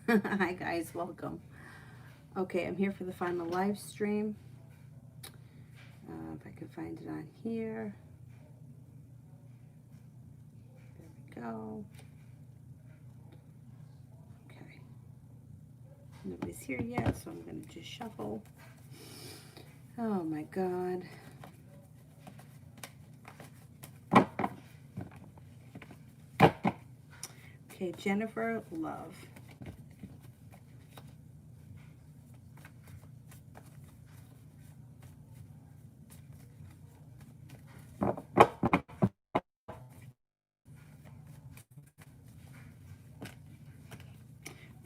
Hi guys, welcome. Okay, I'm here for the final live stream. If I can find it on here. There we go. Okay. Nobody's here yet, so I'm going to just shuffle. Oh my God. Okay, Jennifer Love.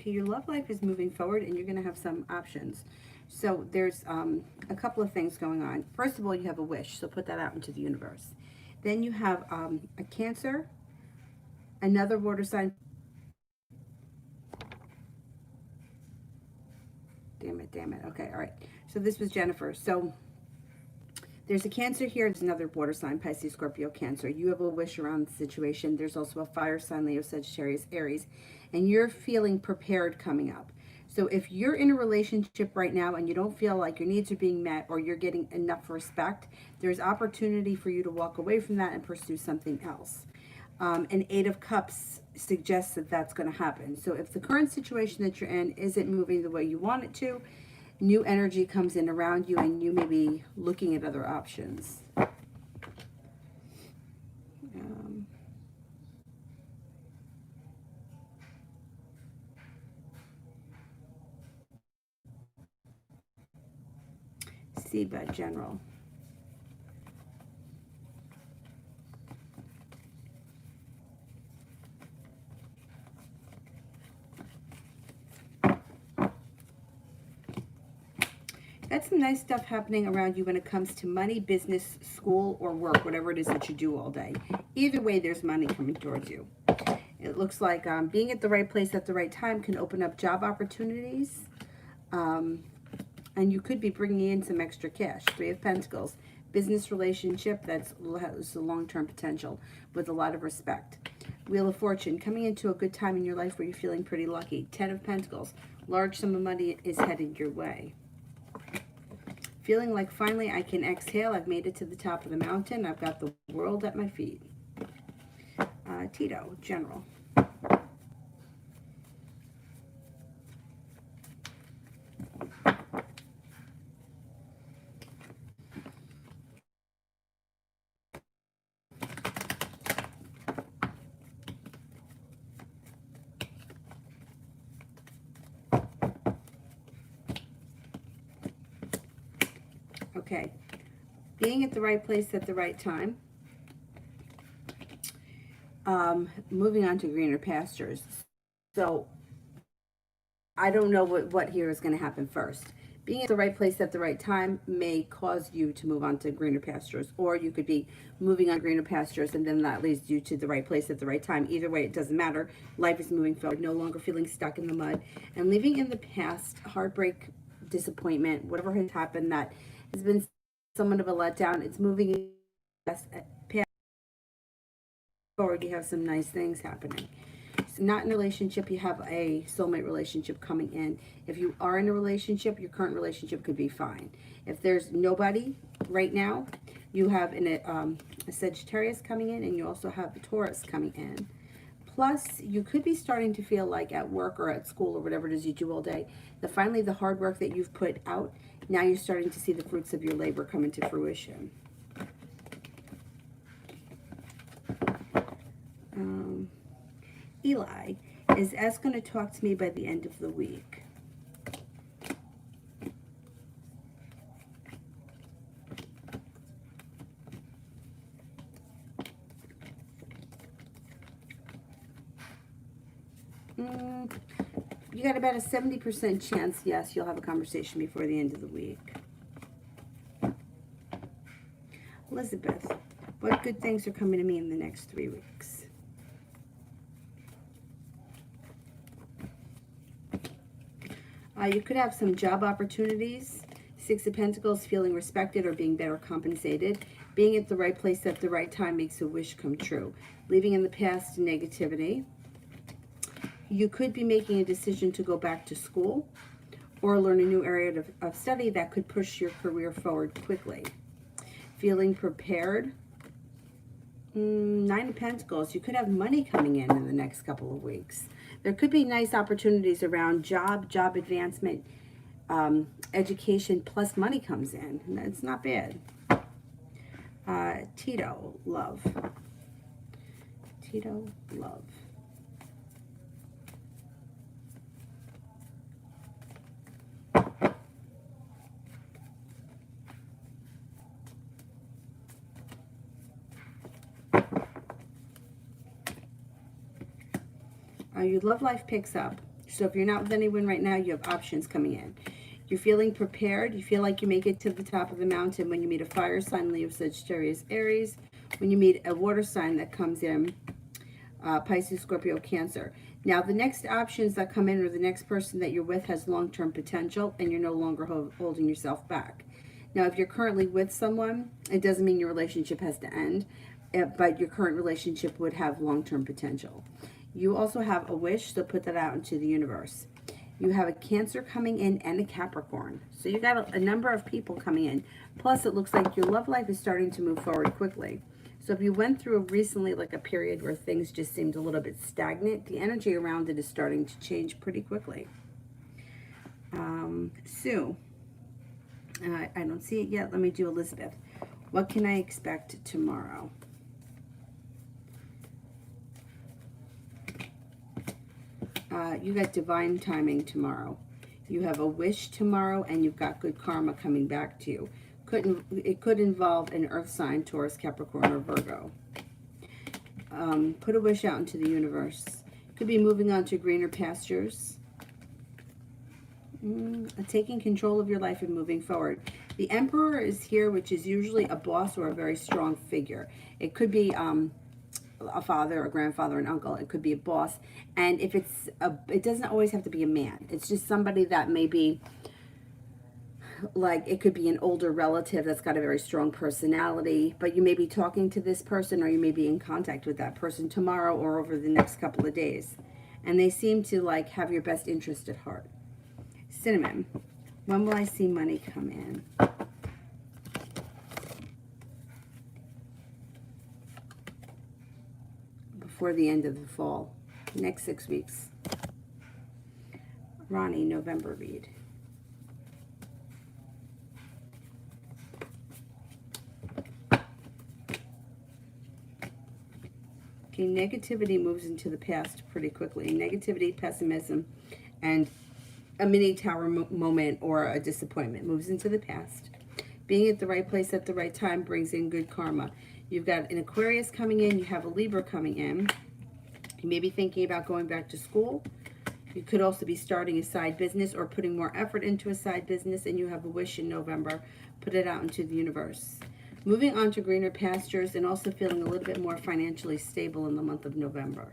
Okay, your love life is moving forward and you're going to have some options. So there's a couple of things going on. First of all, you have a wish, so put that out into the universe. Then you have a Cancer, another water sign. Damn it. Okay, all right. So this was Jennifer. So there's a Cancer here. There's another water sign, Pisces, Scorpio, Cancer. You have a wish around the situation. There's also a fire sign, Leo, Sagittarius, Aries. And you're feeling prepared coming up. So if you're in a relationship right now and you don't feel like your needs are being met or you're getting enough respect, there's opportunity for you to walk away from that and pursue something else. An Eight of Cups suggests that that's going to happen. So if the current situation that you're in isn't moving the way you want it to, new energy comes in around you and you may be looking at other options. Um, Seedbed General. That's some nice stuff happening around you when it comes to money, business, school, or work, whatever it is that you do all day. Either way, there's money coming towards you. It looks like being at the right place at the right time can open up job opportunities. And you could be bringing in some extra cash. Three of Pentacles. Business relationship that has a long-term potential with a lot of respect. Wheel of Fortune. Coming into a good time in your life where you're feeling pretty lucky. Ten of Pentacles. Large sum of money is headed your way. Feeling like finally I can exhale. I've made it to the top of the mountain. I've got the world at my feet. Tito, General. Okay. Being at the right place at the right time. Moving on to greener pastures. So I don't know what here is going to happen first. Being at the right place at the right time may cause you to move on to greener pastures, or you could be moving on greener pastures and then that leads you to the right place at the right time. Either way, it doesn't matter. Life is moving forward, no longer feeling stuck in the mud and living in the past, heartbreak, disappointment, whatever has happened that has been somewhat of a letdown. It's moving past forward. You have some nice things happening. Not in a relationship, you have a soulmate relationship coming in. If you are in a relationship, your current relationship could be fine. If there's nobody right now, you have a Sagittarius coming in and you also have a Taurus coming in. Plus, you could be starting to feel like at work or at school or whatever it is you do all day, that finally the hard work that you've put out, now you're starting to see the fruits of your labor come into fruition. Eli is as going to talk to me by the end of the week. You got about a 70% chance, yes, you'll have a conversation before the end of the week. Elizabeth, what good things are coming to me in the next 3 weeks? You could have some job opportunities. Six of Pentacles, feeling respected or being better compensated. Being at the right place at the right time makes a wish come true. Leaving in the past negativity. You could be making a decision to go back to school or learn a new area of study that could push your career forward quickly. Feeling prepared. Nine of Pentacles. You could have money coming in the next couple of weeks. There could be nice opportunities around job advancement, education, plus money comes in. It's not bad. Tito, love. Tito, love. Your love life picks up. So if you're not with anyone right now, you have options coming in. You're feeling prepared. You feel like you make it to the top of the mountain when you meet a fire sign, Leo, Sagittarius, Aries. When you meet a water sign that comes in, Pisces, Scorpio, Cancer. Now, the next options that come in, or the next person that you're with has long-term potential, and you're no longer holding yourself back. Now, if you're currently with someone, it doesn't mean your relationship has to end, but your current relationship would have long-term potential. You also have a wish, so put that out into the universe. You have a Cancer coming in and a Capricorn. So you got a number of people coming in. Plus, it looks like your love life is starting to move forward quickly. So if you went through recently like a period where things just seemed a little bit stagnant, the energy around it is starting to change pretty quickly. Sue. I don't see it yet. Let me do Elizabeth. What can I expect tomorrow? You got divine timing tomorrow. You have a wish tomorrow, and you've got good karma coming back to you. It could involve an earth sign, Taurus, Capricorn, or Virgo. Put a wish out into the universe. Could be moving on to greener pastures. Taking control of your life and moving forward. The Emperor is here, which is usually a boss or a very strong figure. It could be a father, a grandfather, an uncle. It could be a boss. And if it doesn't always have to be a man. It's just somebody that may be, like, it could be an older relative that's got a very strong personality, but you may be talking to this person, or you may be in contact with that person tomorrow or over the next couple of days. And they seem to, like, have your best interest at heart. Cinnamon. When will I see money come in? Before the end of the fall. Next 6 weeks. Ronnie, November read. Okay, negativity moves into the past pretty quickly. Negativity, pessimism, and a mini tower moment or a disappointment moves into the past. Being at the right place at the right time brings in good karma. You've got an Aquarius coming in. You have a Libra coming in. You may be thinking about going back to school. You could also be starting a side business or putting more effort into a side business, and you have a wish in November. Put it out into the universe. Moving on to greener pastures and also feeling a little bit more financially stable in the month of November.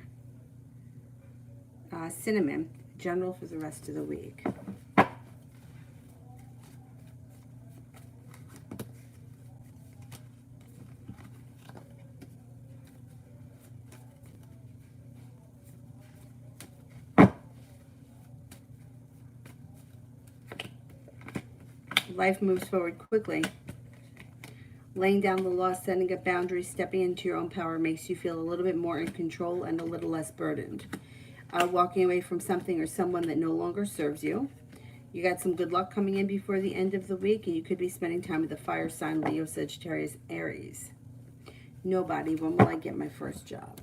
Cinnamon, general for the rest of the week. Life moves forward quickly. Laying down the law, setting up boundaries, stepping into your own power makes you feel a little bit more in control and a little less burdened. Walking away from something or someone that no longer serves you. You got some good luck coming in before the end of the week, and you could be spending time with the fire sign, Leo, Sagittarius, Aries. Nobody. When will I get my first job?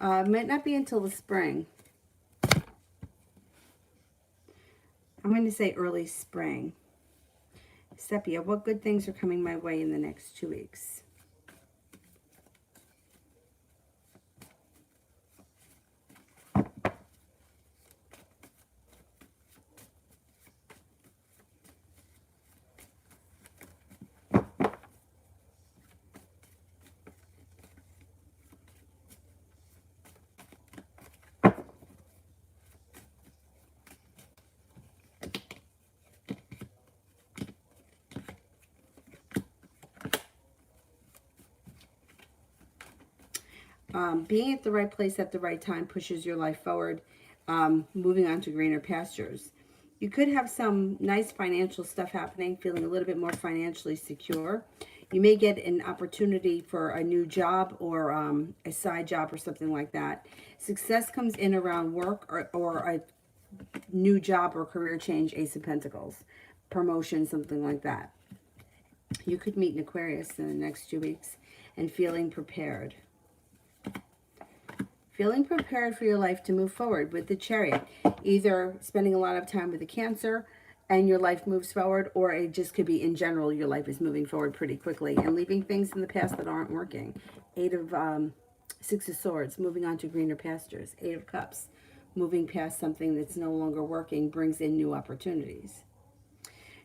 Might not be until the spring. I'm going to say early spring. Sepia, what good things are coming my way in the next 2 weeks? Being at the right place at the right time pushes your life forward, moving on to greener pastures. You could have some nice financial stuff happening, feeling a little bit more financially secure. You may get an opportunity for a new job or a side job or something like that. Success comes in around work or a new job or career change, Ace of Pentacles, promotion, something like that. You could meet an Aquarius in the next 2 weeks and feeling prepared. Feeling prepared for your life to move forward with the Chariot. Either spending a lot of time with the Cancer and your life moves forward, or it just could be in general your life is moving forward pretty quickly and leaving things in the past that aren't working. Six of Swords, moving on to greener pastures. Eight of Cups, moving past something that's no longer working, brings in new opportunities.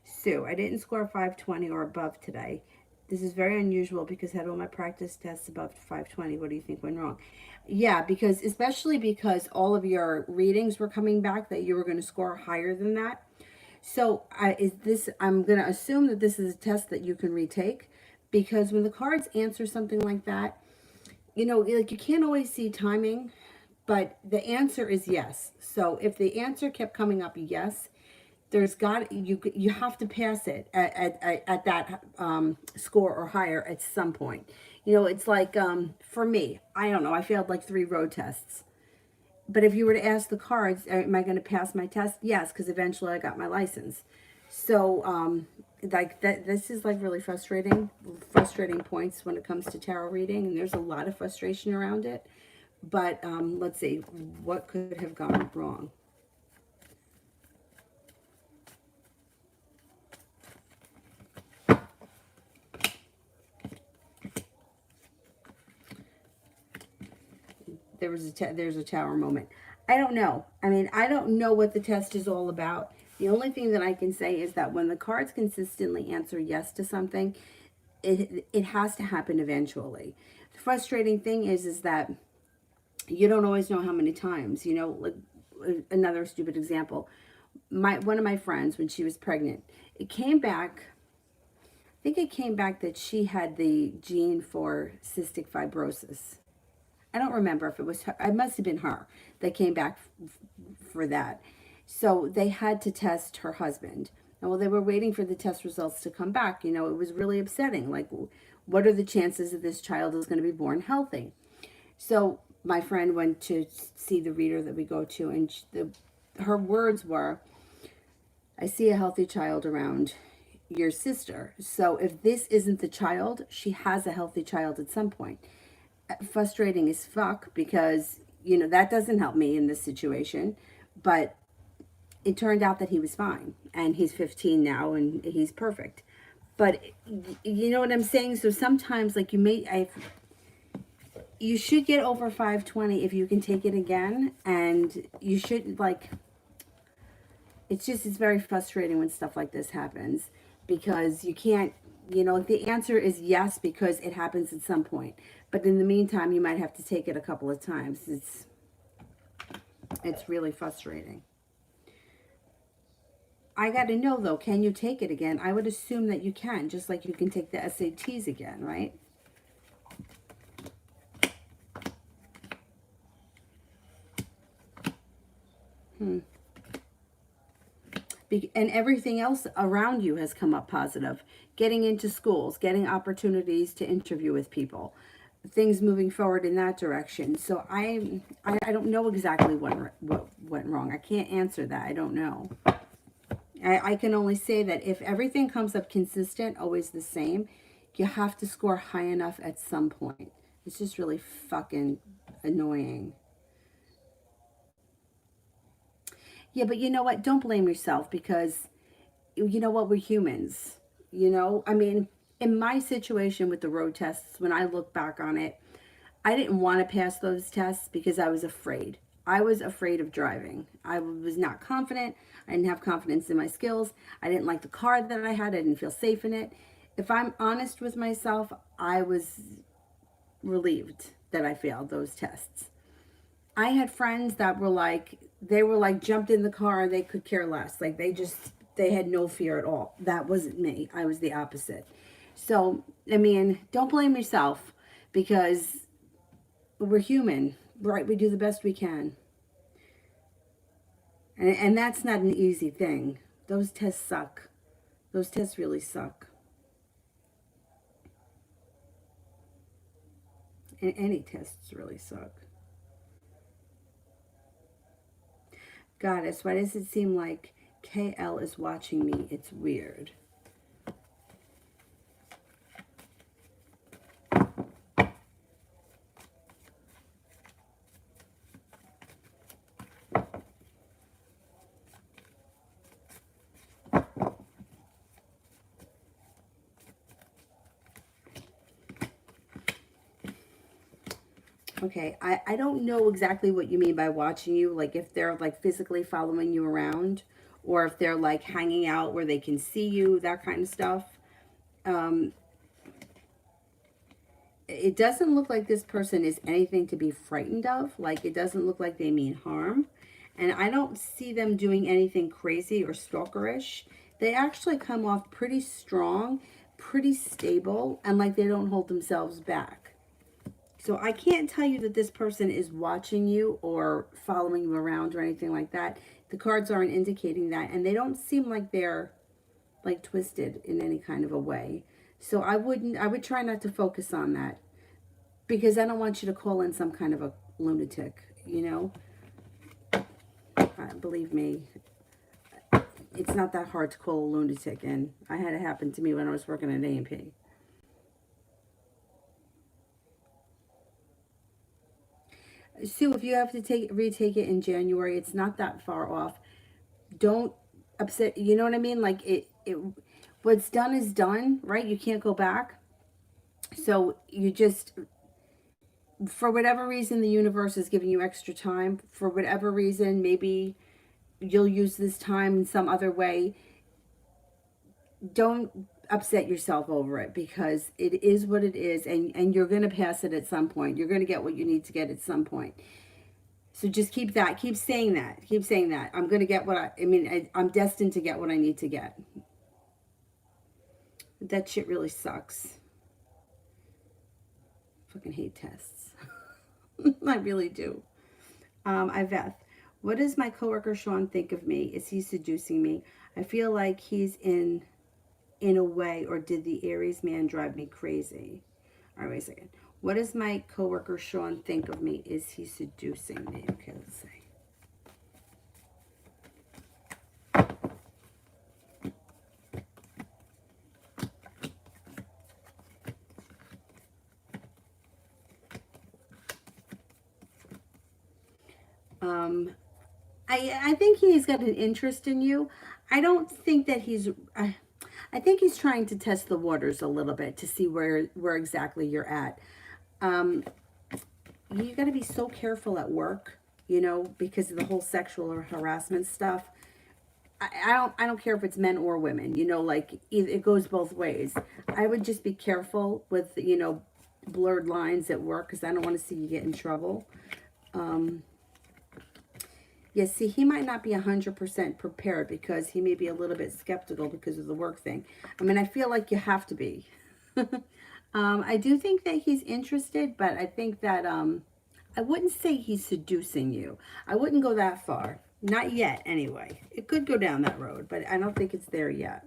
So I didn't score 520 or above today. This is very unusual because I had all my practice tests above 520. What do you think went wrong? Yeah, especially because all of your readings were coming back that you were going to score higher than that. So I'm going to assume that this is a test that you can retake, because when the cards answer something like that, like you can't always see timing, but the answer is yes. So if the answer kept coming up yes, you have to pass it at that score or higher at some point. It's like for me, I don't know, I failed like 3 road tests. But if you were to ask the cards, am I going to pass my test? Yes, because eventually I got my license. So like that, this is like really frustrating points when it comes to tarot reading, and there's a lot of frustration around it. But let's see, what could have gone wrong? There's a tower moment. I don't know. I mean, I don't know what the test is all about. The only thing that I can say is that when the cards consistently answer yes to something, it has to happen eventually. The frustrating thing is that you don't always know how many times. Like another stupid example. One of my friends, when she was pregnant, it came back. I think it came back that she had the gene for cystic fibrosis. I don't remember if it was her. It must have been her that came back for that. So they had to test her husband. And while they were waiting for the test results to come back, it was really upsetting. Like, what are the chances that this child is going to be born healthy? So my friend went to see the reader that we go to, and her words were, I see a healthy child around your sister. So if this isn't the child, she has a healthy child at some point. Frustrating as fuck, because that doesn't help me in this situation. But it turned out that he was fine, and he's 15 now and he's perfect. But you know what I'm saying? So sometimes, like, you should get over 520 if you can take it again, and you should, like, it's very frustrating when stuff like this happens, because you can't, the answer is yes because it happens at some point. But in the meantime, you might have to take it a couple of times. It's really frustrating. I got to know, though, can you take it again? I would assume that you can, just like you can take the SATs again, right? And everything else around you has come up positive. Getting into schools, getting opportunities to interview with people, things moving forward in that direction. So I don't know exactly what went wrong. I can't answer that. I don't know. I can only say that if everything comes up consistent, always the same, you have to score high enough at some point. It's just really fucking annoying. Yeah, but you know what? Don't blame yourself, because you know what? We're humans. I mean, in my situation with the road tests, when I look back on it, I didn't want to pass those tests because I was afraid. I was afraid of driving. I was not confident. I didn't have confidence in my skills. I didn't like the car that I had. I didn't feel safe in it. If I'm honest with myself, I was relieved that I failed those tests. I had friends that were like, jumped in the car and they could care less. Like they had no fear at all. That wasn't me. I was the opposite. So, I mean, don't blame yourself, because we're human, right? We do the best we can. And that's not an easy thing. Those tests suck. Those tests really suck. And any tests really suck. Goddess, why does it seem like KL is watching me? It's weird. Okay, I don't know exactly what you mean by watching you, like if they're like physically following you around or if they're like hanging out where they can see you, that kind of stuff. It doesn't look like this person is anything to be frightened of. Like it doesn't look like they mean harm. And I don't see them doing anything crazy or stalkerish. They actually come off pretty strong, pretty stable, and like they don't hold themselves back. So I can't tell you that this person is watching you or following you around or anything like that. The cards aren't indicating that. And they don't seem like they're like twisted in any kind of a way. So I would try not to focus on that. Because I don't want you to call in some kind of a lunatic, you know. Believe me, it's not that hard to call a lunatic in. I had it happen to me when I was working at A&P. Sue, if you have to retake it in January, it's not that far off. Don't upset, you know what I mean? Like what's done is done, right? You can't go back. So you just, for whatever reason, the universe is giving you extra time. For whatever reason, maybe you'll use this time in some other way. Don't upset yourself over it because it is what it is, and you're going to pass it at some point. You're going to get what you need to get at some point. So just keep saying that. Keep saying that. I'm going to get what I'm destined to get what I need to get. That shit really sucks. Fucking hate tests. I really do. Iveth, what does my coworker Sean think of me? Is he seducing me? I feel like he's in a way, or did the Aries man drive me crazy? All right, wait a second. What does my coworker Sean think of me? Is he seducing me? Okay, let's see. I think he's got an interest in you. I don't think that he's... I think he's trying to test the waters a little bit to see where exactly you're at. You got to be so careful at work, you know, because of the whole sexual harassment stuff. I don't care if it's men or women, you know, like it goes both ways. I would just be careful with, you know, blurred lines at work because I don't want to see you get in trouble. Yeah, see, he might not be 100% prepared because he may be a little bit skeptical because of the work thing. I mean, I feel like you have to be. I do think that he's interested, but I think that I wouldn't say he's seducing you. I wouldn't go that far. Not yet, anyway. It could go down that road, but I don't think it's there yet.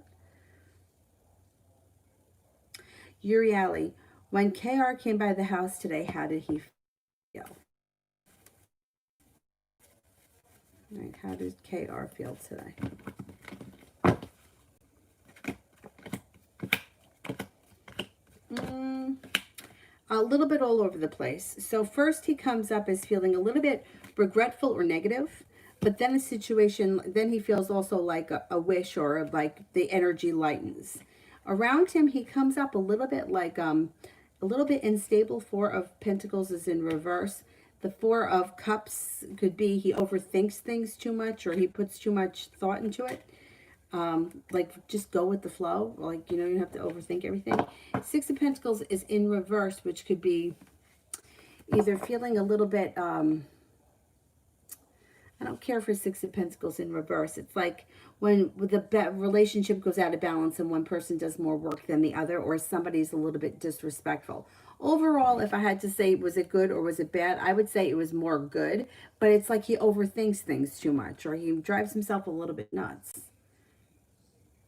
Yuri Ali, when KR came by the house today, how did he feel? Like, how does KR feel today? A little bit all over the place. So first he comes up as feeling a little bit regretful or negative, but then then he feels also like a wish or like the energy lightens. Around him, he comes up a little bit like a little bit unstable. Four of Pentacles is in reverse. The Four of Cups could be he overthinks things too much or he puts too much thought into it. Like just go with the flow. Like, you know, you have to overthink everything. Six of Pentacles is in reverse, which could be either feeling a little bit, I don't care for Six of Pentacles in reverse. It's like when the relationship goes out of balance and one person does more work than the other, or somebody's a little bit disrespectful. Overall, if I had to say, was it good or was it bad, I would say it was more good, but it's like he overthinks things too much, or he drives himself a little bit nuts.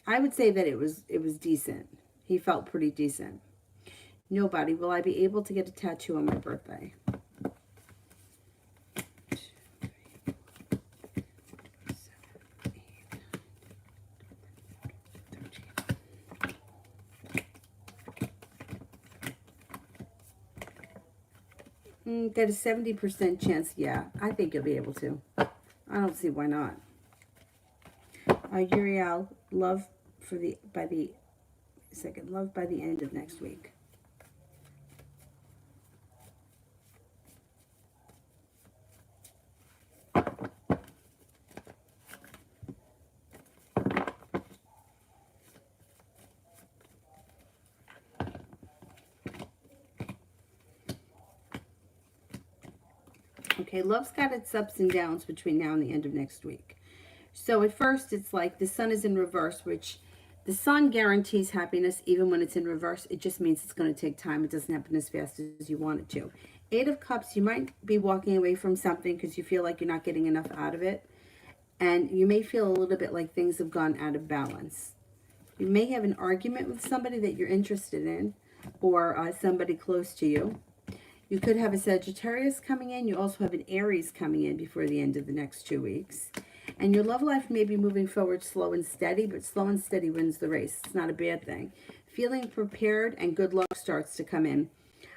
I would say that it was decent. He felt pretty decent. Nobody. Will I be able to get a tattoo on my birthday? Got a 70% chance. Yeah, I think you'll be able to. I don't see why not. Uriel, love by the end of next week. Okay, love's got its ups and downs between now and the end of next week. So at first, it's like the sun is in reverse, which the sun guarantees happiness even when it's in reverse. It just means it's going to take time. It doesn't happen as fast as you want it to. Eight of Cups, you might be walking away from something because you feel like you're not getting enough out of it. And you may feel a little bit like things have gone out of balance. You may have an argument with somebody that you're interested in, or somebody close to you. You could have a Sagittarius coming in. You also have an Aries coming in before the end of the next 2 weeks. And your love life may be moving forward slow and steady, but slow and steady wins the race. It's not a bad thing. Feeling prepared and good luck starts to come in.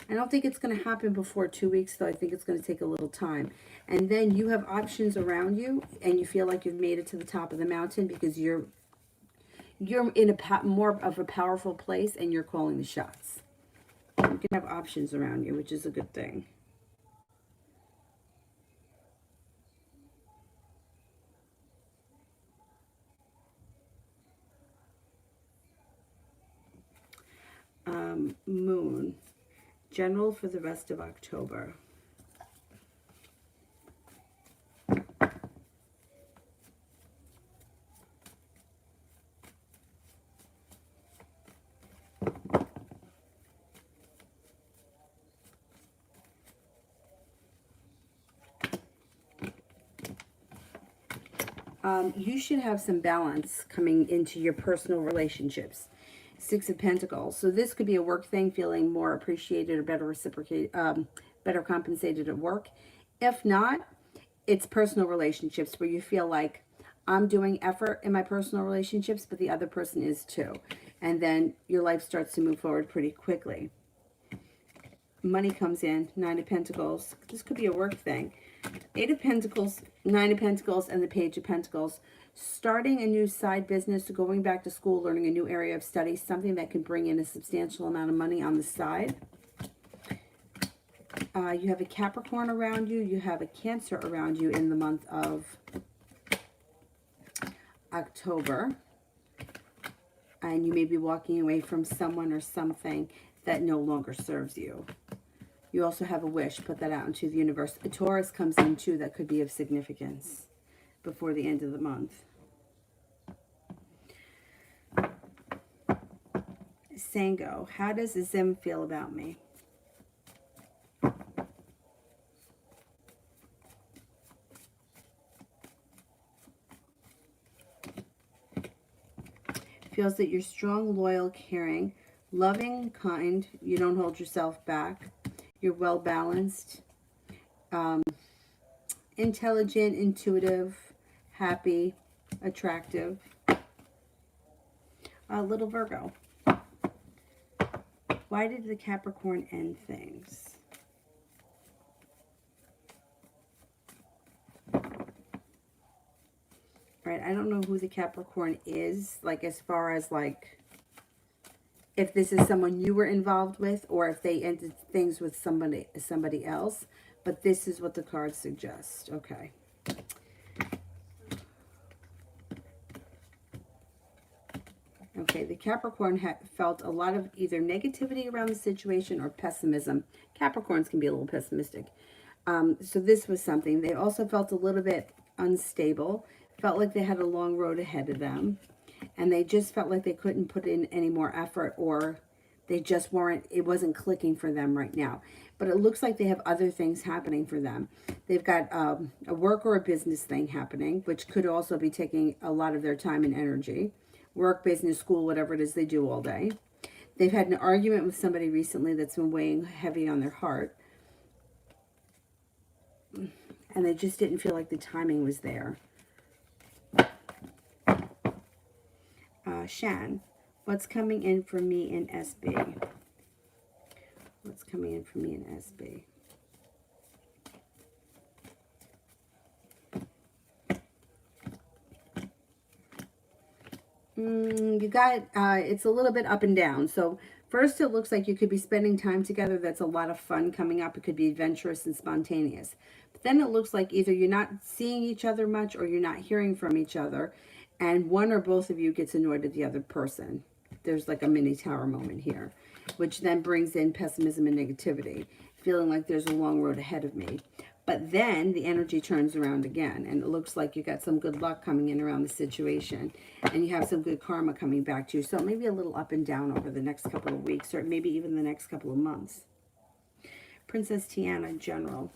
I don't think it's going to happen before 2 weeks, though. I think it's going to take a little time. And then you have options around you, and you feel like you've made it to the top of the mountain because you're in a more of a powerful place, and you're calling the shots. You can have options around you, which is a good thing. Moon. General for the rest of October. You should have some balance coming into your personal relationships. Six of Pentacles. So this could be a work thing, feeling more appreciated or better reciprocated, better compensated at work. If not, it's personal relationships where you feel like I'm doing effort in my personal relationships, but the other person is too. And then your life starts to move forward pretty quickly. Money comes in, Nine of Pentacles. This could be a work thing. Eight of Pentacles, Nine of Pentacles, and the Page of Pentacles. Starting a new side business, going back to school, learning a new area of study, something that can bring in a substantial amount of money on the side. You have a Capricorn around you. You have a Cancer around you in the month of October. And you may be walking away from someone or something that no longer serves you. You also have a wish. Put that out into the universe. A Taurus comes in too that could be of significance before the end of the month. Sango, how does Azim feel about me? Feels that you're strong, loyal, caring, loving, kind. You don't hold yourself back. You're well balanced, intelligent, intuitive, happy, attractive. Little Virgo. Why did the Capricorn end things? Right, I don't know who the Capricorn is, like as far as like if this is someone you were involved with or if they ended things with somebody else, but this is what the cards suggest. Okay. Okay, the Capricorn felt a lot of either negativity around the situation or pessimism. Capricorns can be a little pessimistic. So this was something. They also felt a little bit unstable, felt like they had a long road ahead of them, and they just felt like they couldn't put in any more effort, or they just weren't, it wasn't clicking for them right now. But it looks like they have other things happening for them. They've got a work or a business thing happening, which could also be taking a lot of their time and energy. Work, business, school, whatever it is they do all day. They've had an argument with somebody recently that's been weighing heavy on their heart. And they just didn't feel like the timing was there. Shan, what's coming in for me in SB? What's coming in for me in SB? You got, it's a little bit up and down. So first, it looks like you could be spending time together. That's a lot of fun coming up. It could be adventurous and spontaneous. But then it looks like either you're not seeing each other much or you're not hearing from each other. And one or both of you gets annoyed at the other person. There's like a mini tower moment here, which then brings in pessimism and negativity, feeling like there's a long road ahead of me. But then the energy turns around again, and it looks like you got some good luck coming in around the situation, and you have some good karma coming back to you. So maybe a little up and down over the next couple of weeks, or maybe even the next couple of months. Princess Tiana, General.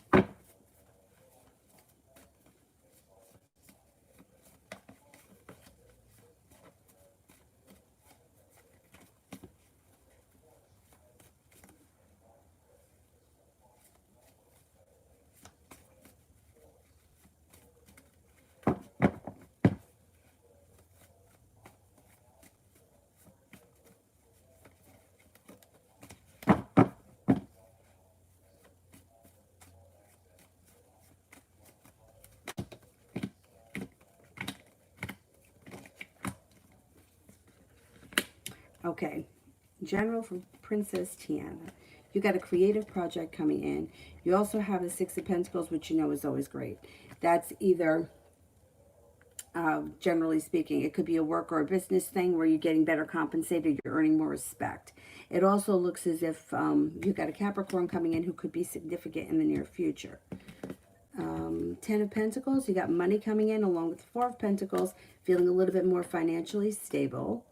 Okay, General from Princess Tiana. You got a creative project coming in. You also have the Six of Pentacles, which you know is always great. That's either, generally speaking, it could be a work or a business thing where you're getting better compensated, you're earning more respect. It also looks as if you've got a Capricorn coming in who could be significant in the near future. Ten of Pentacles, you got money coming in along with the Four of Pentacles, feeling a little bit more financially stable.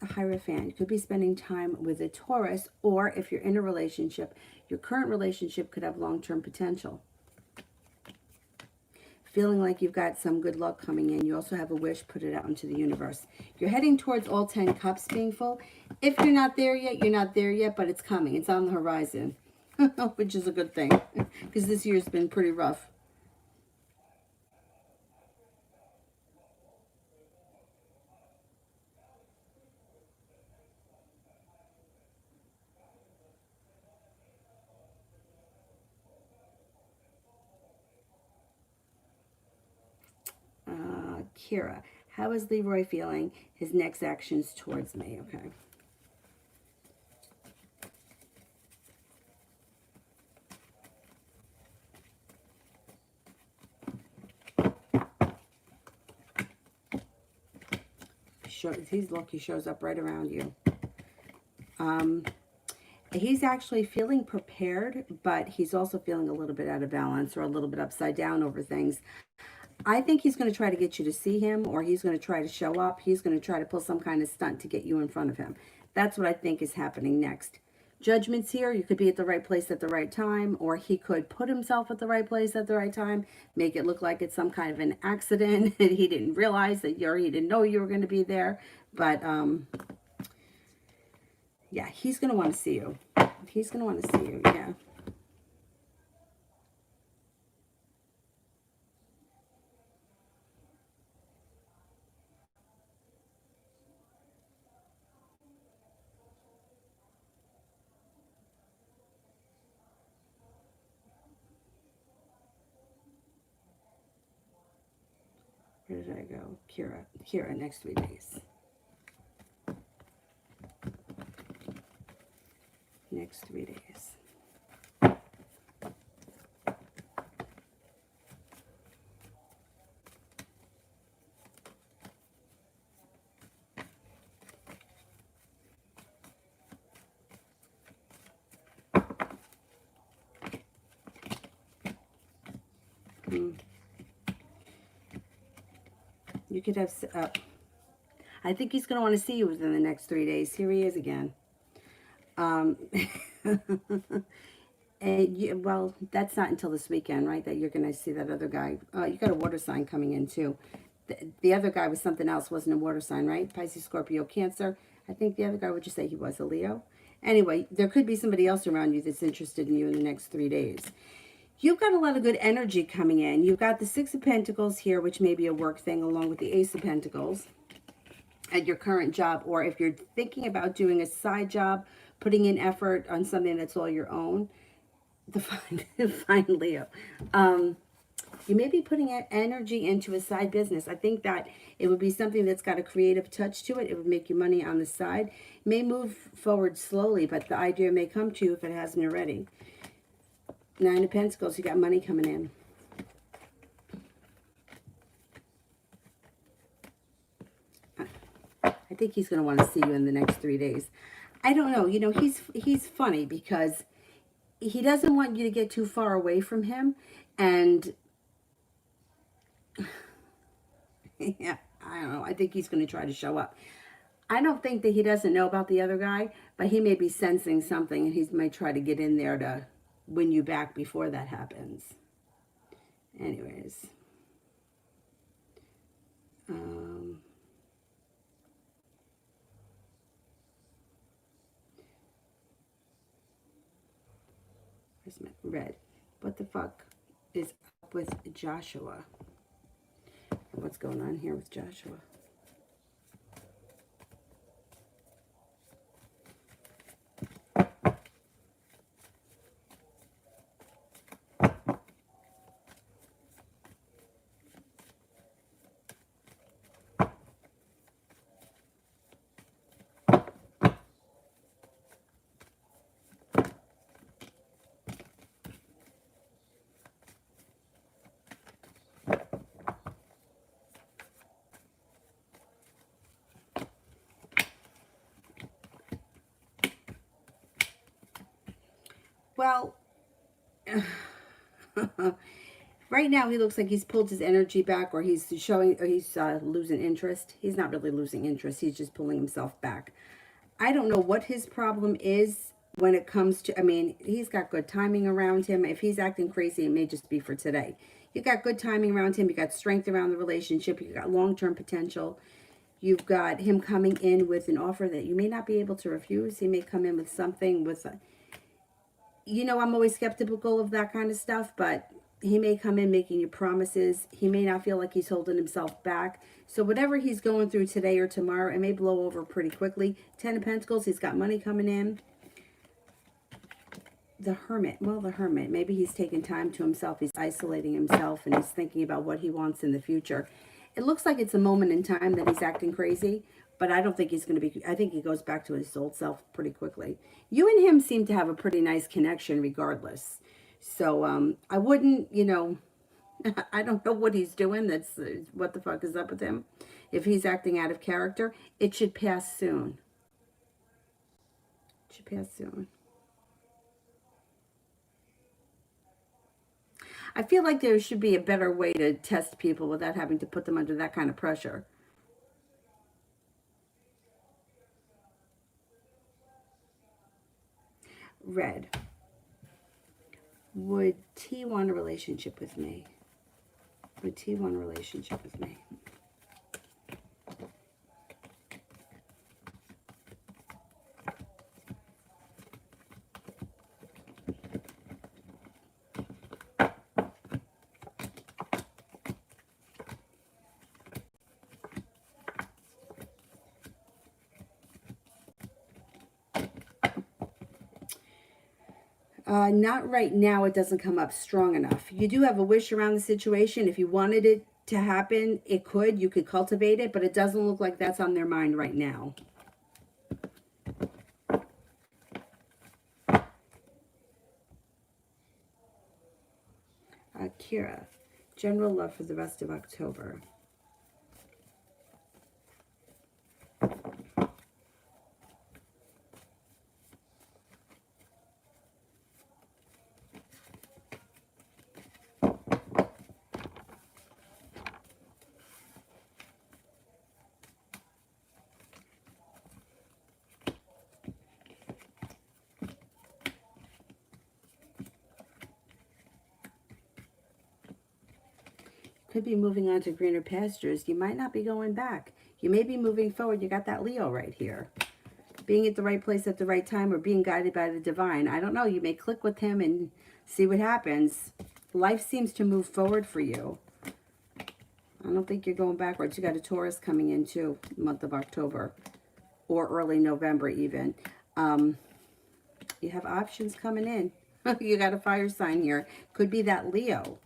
A Hierophant, you could be spending time with a Taurus, or if you're in a relationship, your current relationship could have long-term potential. Feeling like you've got some good luck coming in. You also have a wish, put it out into the universe. You're heading towards all 10 cups being full. If you're not there yet, you're not there yet, but it's coming. It's on the horizon, which is a good thing because this year's been pretty rough. Kira, how is Leroy feeling? His next actions towards me. Okay. He's lucky, shows up right around you. He's actually feeling prepared, but he's also feeling a little bit out of balance or a little bit upside down over things. I think he's going to try to get you to see him, or he's going to try to show up. He's going to try to pull some kind of stunt to get you in front of him. That's what I think is happening next. Judgments here. You could be at the right place at the right time, or he could put himself at the right place at the right time, make it look like it's some kind of an accident and he didn't realize that he didn't know you were going to be there. But yeah, he's going to want to see you. He's going to want to see you, yeah. Where did I go? Kira, next 3 days. Next 3 days. could have, I think he's going to want to see you within the next 3 days. Here he is again. And well, that's not until this weekend, right? That you're going to see that other guy. You got a water sign coming in too. The other guy was something else, wasn't a water sign, right? Pisces, Scorpio, Cancer. I think the other guy, would you say he was a Leo? Anyway, there could be somebody else around you that's interested in you in the next 3 days. You've got a lot of good energy coming in. You've got the Six of Pentacles here, which may be a work thing, along with the Ace of Pentacles at your current job. Or if you're thinking about doing a side job, putting in effort on something that's all your own, the fine Leo. You may be putting energy into a side business. I think that it would be something that's got a creative touch to it. It would make you money on the side. It may move forward slowly, but the idea may come to you if it hasn't already. Nine of Pentacles, you got money coming in. I think he's going to want to see you in the next 3 days. I don't know. You know, he's funny because he doesn't want you to get too far away from him. And yeah, I don't know. I think he's going to try to show up. I don't think that he doesn't know about the other guy, but he may be sensing something and he might try to get in there to win you back before that happens. Anyways. Where's my red? What the fuck is up with Joshua? What's going on here with Joshua? Well, right now he looks like he's pulled his energy back, or he's showing, or he's losing interest. He's not really losing interest. He's just pulling himself back. I don't know what his problem is when it comes to, I mean, he's got good timing around him. If he's acting crazy, it may just be for today. You got good timing around him. You got strength around the relationship. You got long-term potential. You've got him coming in with an offer that you may not be able to refuse. He may come in with something with a, you know, I'm always skeptical of that kind of stuff, but he may come in making you promises. He may not feel like he's holding himself back. So whatever he's going through today or tomorrow, it may blow over pretty quickly. Ten of Pentacles, he's got money coming in. The Hermit, well, the Hermit, maybe he's taking time to himself. He's isolating himself and he's thinking about what he wants in the future. It looks like it's a moment in time that he's acting crazy, but I don't think he's going to be, I think he goes back to his old self pretty quickly. You and him seem to have a pretty nice connection regardless. So I wouldn't, you know, I don't know what he's doing. That's what the fuck is up with him. If he's acting out of character, it should pass soon. It should pass soon. I feel like there should be a better way to test people without having to put them under that kind of pressure. Red. Would T want a relationship with me? Would T want a relationship with me? Not right now. It doesn't come up strong enough. You do have a wish around the situation. If you wanted it to happen, it could. You could cultivate it, but it doesn't look like that's on their mind right now. Kira, general love for the rest of October. Could be moving on to greener pastures. You might not be going back. You may be moving forward. You got that Leo right here. Being at the right place at the right time, or being guided by the divine. I don't know. You may click with him and see what happens. Life seems to move forward for you. I don't think you're going backwards. You got a Taurus coming in too, month of October. Or early November even. You have options coming in. You got a fire sign here. Could be that Leo.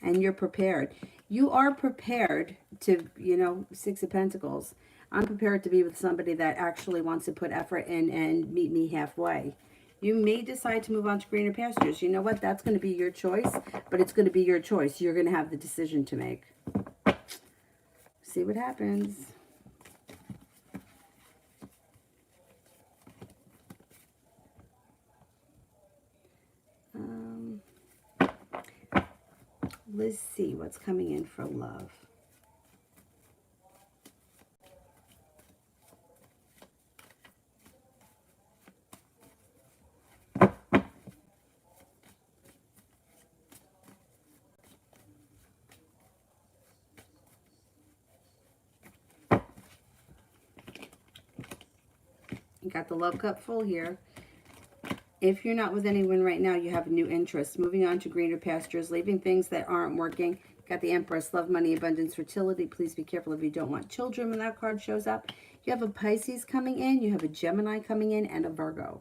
And you're prepared. You are prepared to, you know, Six of Pentacles. I'm prepared to be with somebody that actually wants to put effort in and meet me halfway. You may decide to move on to greener pastures. You know what? That's going to be your choice, but it's going to be your choice. You're going to have the decision to make. See what happens. Let's see what's coming in for love. You got the love cup full here. If you're not with anyone right now, you have a new interest. Moving on to greener pastures, leaving things that aren't working. Got the Empress, love, money, abundance, fertility. Please be careful if you don't want children when that card shows up. You have a Pisces coming in, you have a Gemini coming in, and a Virgo.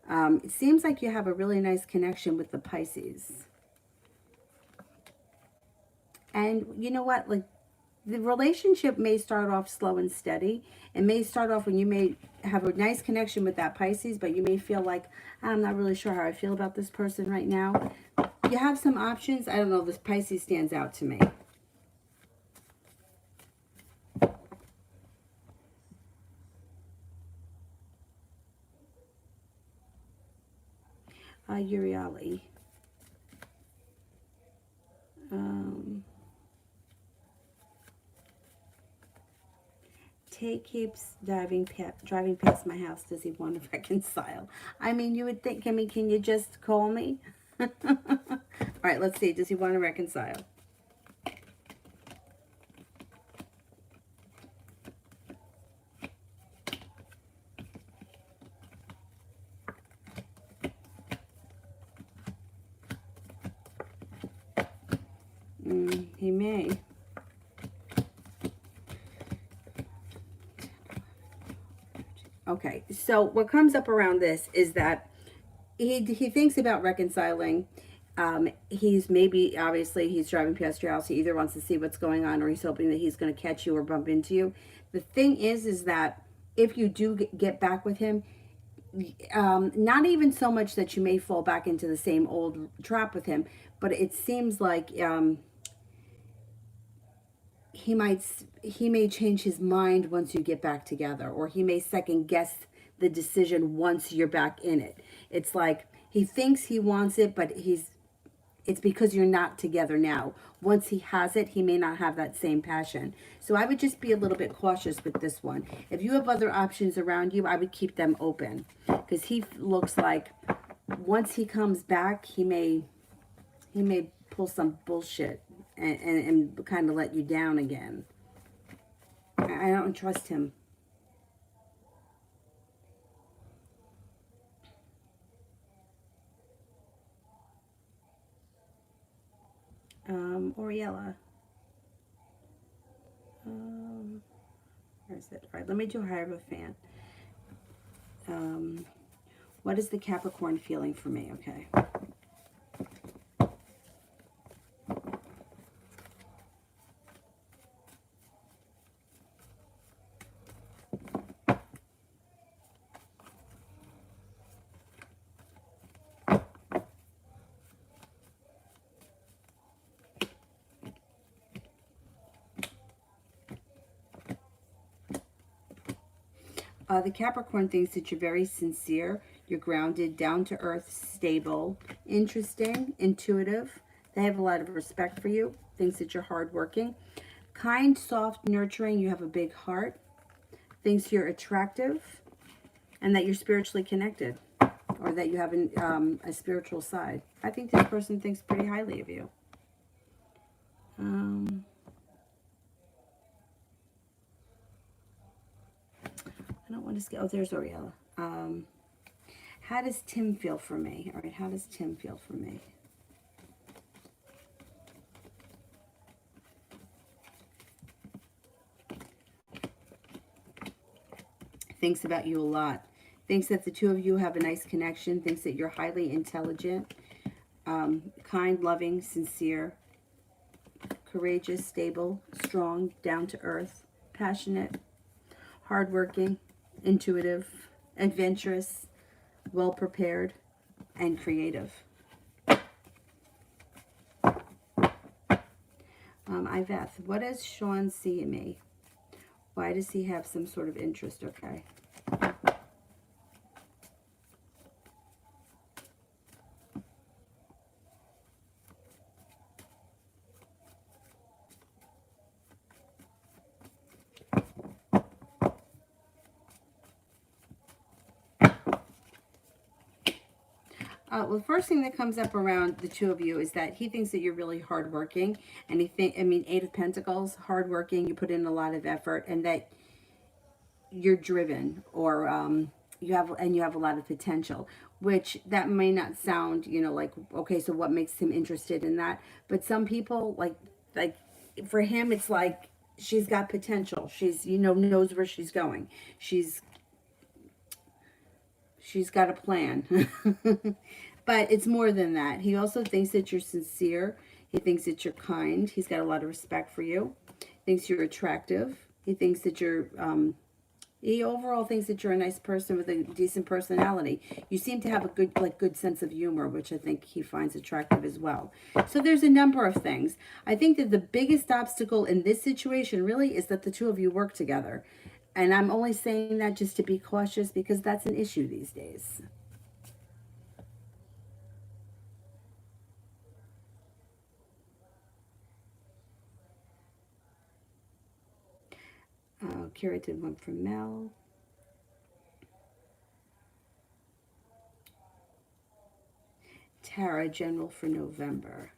It seems like you have a really nice connection with the Pisces. And you know what? Like, the relationship may start off slow and steady. It may start off when you may have a nice connection with that Pisces, but you may feel like, I'm not really sure how I feel about this person right now. You have some options. I don't know. This Pisces stands out to me. Uriali. Tay keeps driving past my house. Does he want to reconcile? I mean, you would think, can you just call me? All right, let's see. Does he want to reconcile? He may. Okay, so what comes up around this is that he thinks about reconciling. He's maybe, obviously, he's driving past your house. He either wants to see what's going on, or he's hoping that he's going to catch you or bump into you. The thing is that if you do get back with him, not even so much that you may fall back into the same old trap with him, but it seems like he may change his mind once you get back together, or he may second guess the decision once you're back in it. It's like he thinks he wants it, but it's because you're not together now. Once he has it, he may not have that same passion. So I would just be a little bit cautious with this one. If you have other options around you, I would keep them open, because he looks like once he comes back, he may pull some bullshit and kind of let you down again. I don't trust him. Oriella. Where is it? All right, let me do Hierophant. What is the Capricorn feeling for me? Okay. The Capricorn thinks that you're very sincere, you're grounded, down to earth, stable, interesting, intuitive. They have a lot of respect for you, thinks that you're hardworking, kind, soft, nurturing, you have a big heart, thinks you're attractive, and that you're spiritually connected, or that you have a spiritual side. I think this person thinks pretty highly of you. I don't want to skip. Oh, there's Oriella. How does Tim feel for me? All right, how does Tim feel for me? Thinks about you a lot. Thinks that the two of you have a nice connection. Thinks that you're highly intelligent, kind, loving, sincere, courageous, stable, strong, down to earth, passionate, hardworking, intuitive, adventurous, well prepared, and creative. Iveth, what does Sean see in me? Why does he have some sort of interest? Okay. Well, the first thing that comes up around the two of you is that he thinks that you're really hardworking, and Eight of Pentacles, hardworking. You put in a lot of effort, and that you're driven, or you have a lot of potential. Which that may not sound, like, okay, so what makes him interested in that? But some people like for him, it's like she's got potential. She's knows where she's going. She's got a plan. But it's more than that. He also thinks that you're sincere. He thinks that you're kind. He's got a lot of respect for you. Thinks you're attractive. He thinks that you're, he overall thinks that you're a nice person with a decent personality. You seem to have a good sense of humor, which I think he finds attractive as well. So there's a number of things. I think that the biggest obstacle in this situation really is that the two of you work together. And I'm only saying that just to be cautious, because that's an issue these days. Curated one from Mel. Tara, general for November.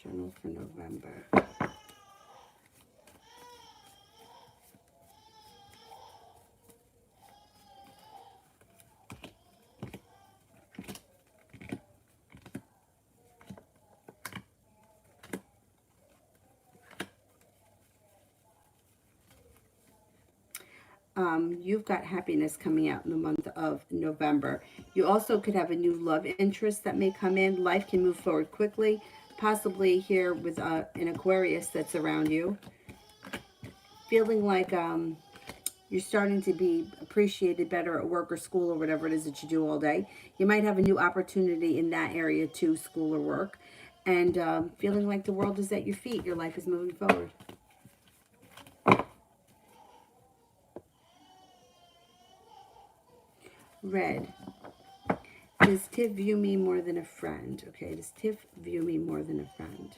General for November. You've got happiness coming out in the month of November. You also could have a new love interest that may come in. Life can move forward quickly, possibly here with an Aquarius that's around you. Feeling like you're starting to be appreciated better at work or school or whatever it is that you do all day. You might have a new opportunity in that area too, school or work. And feeling like the world is at your feet. Your life is moving forward. Red. Does Tiff view me more than a friend? Okay, does Tiff view me more than a friend?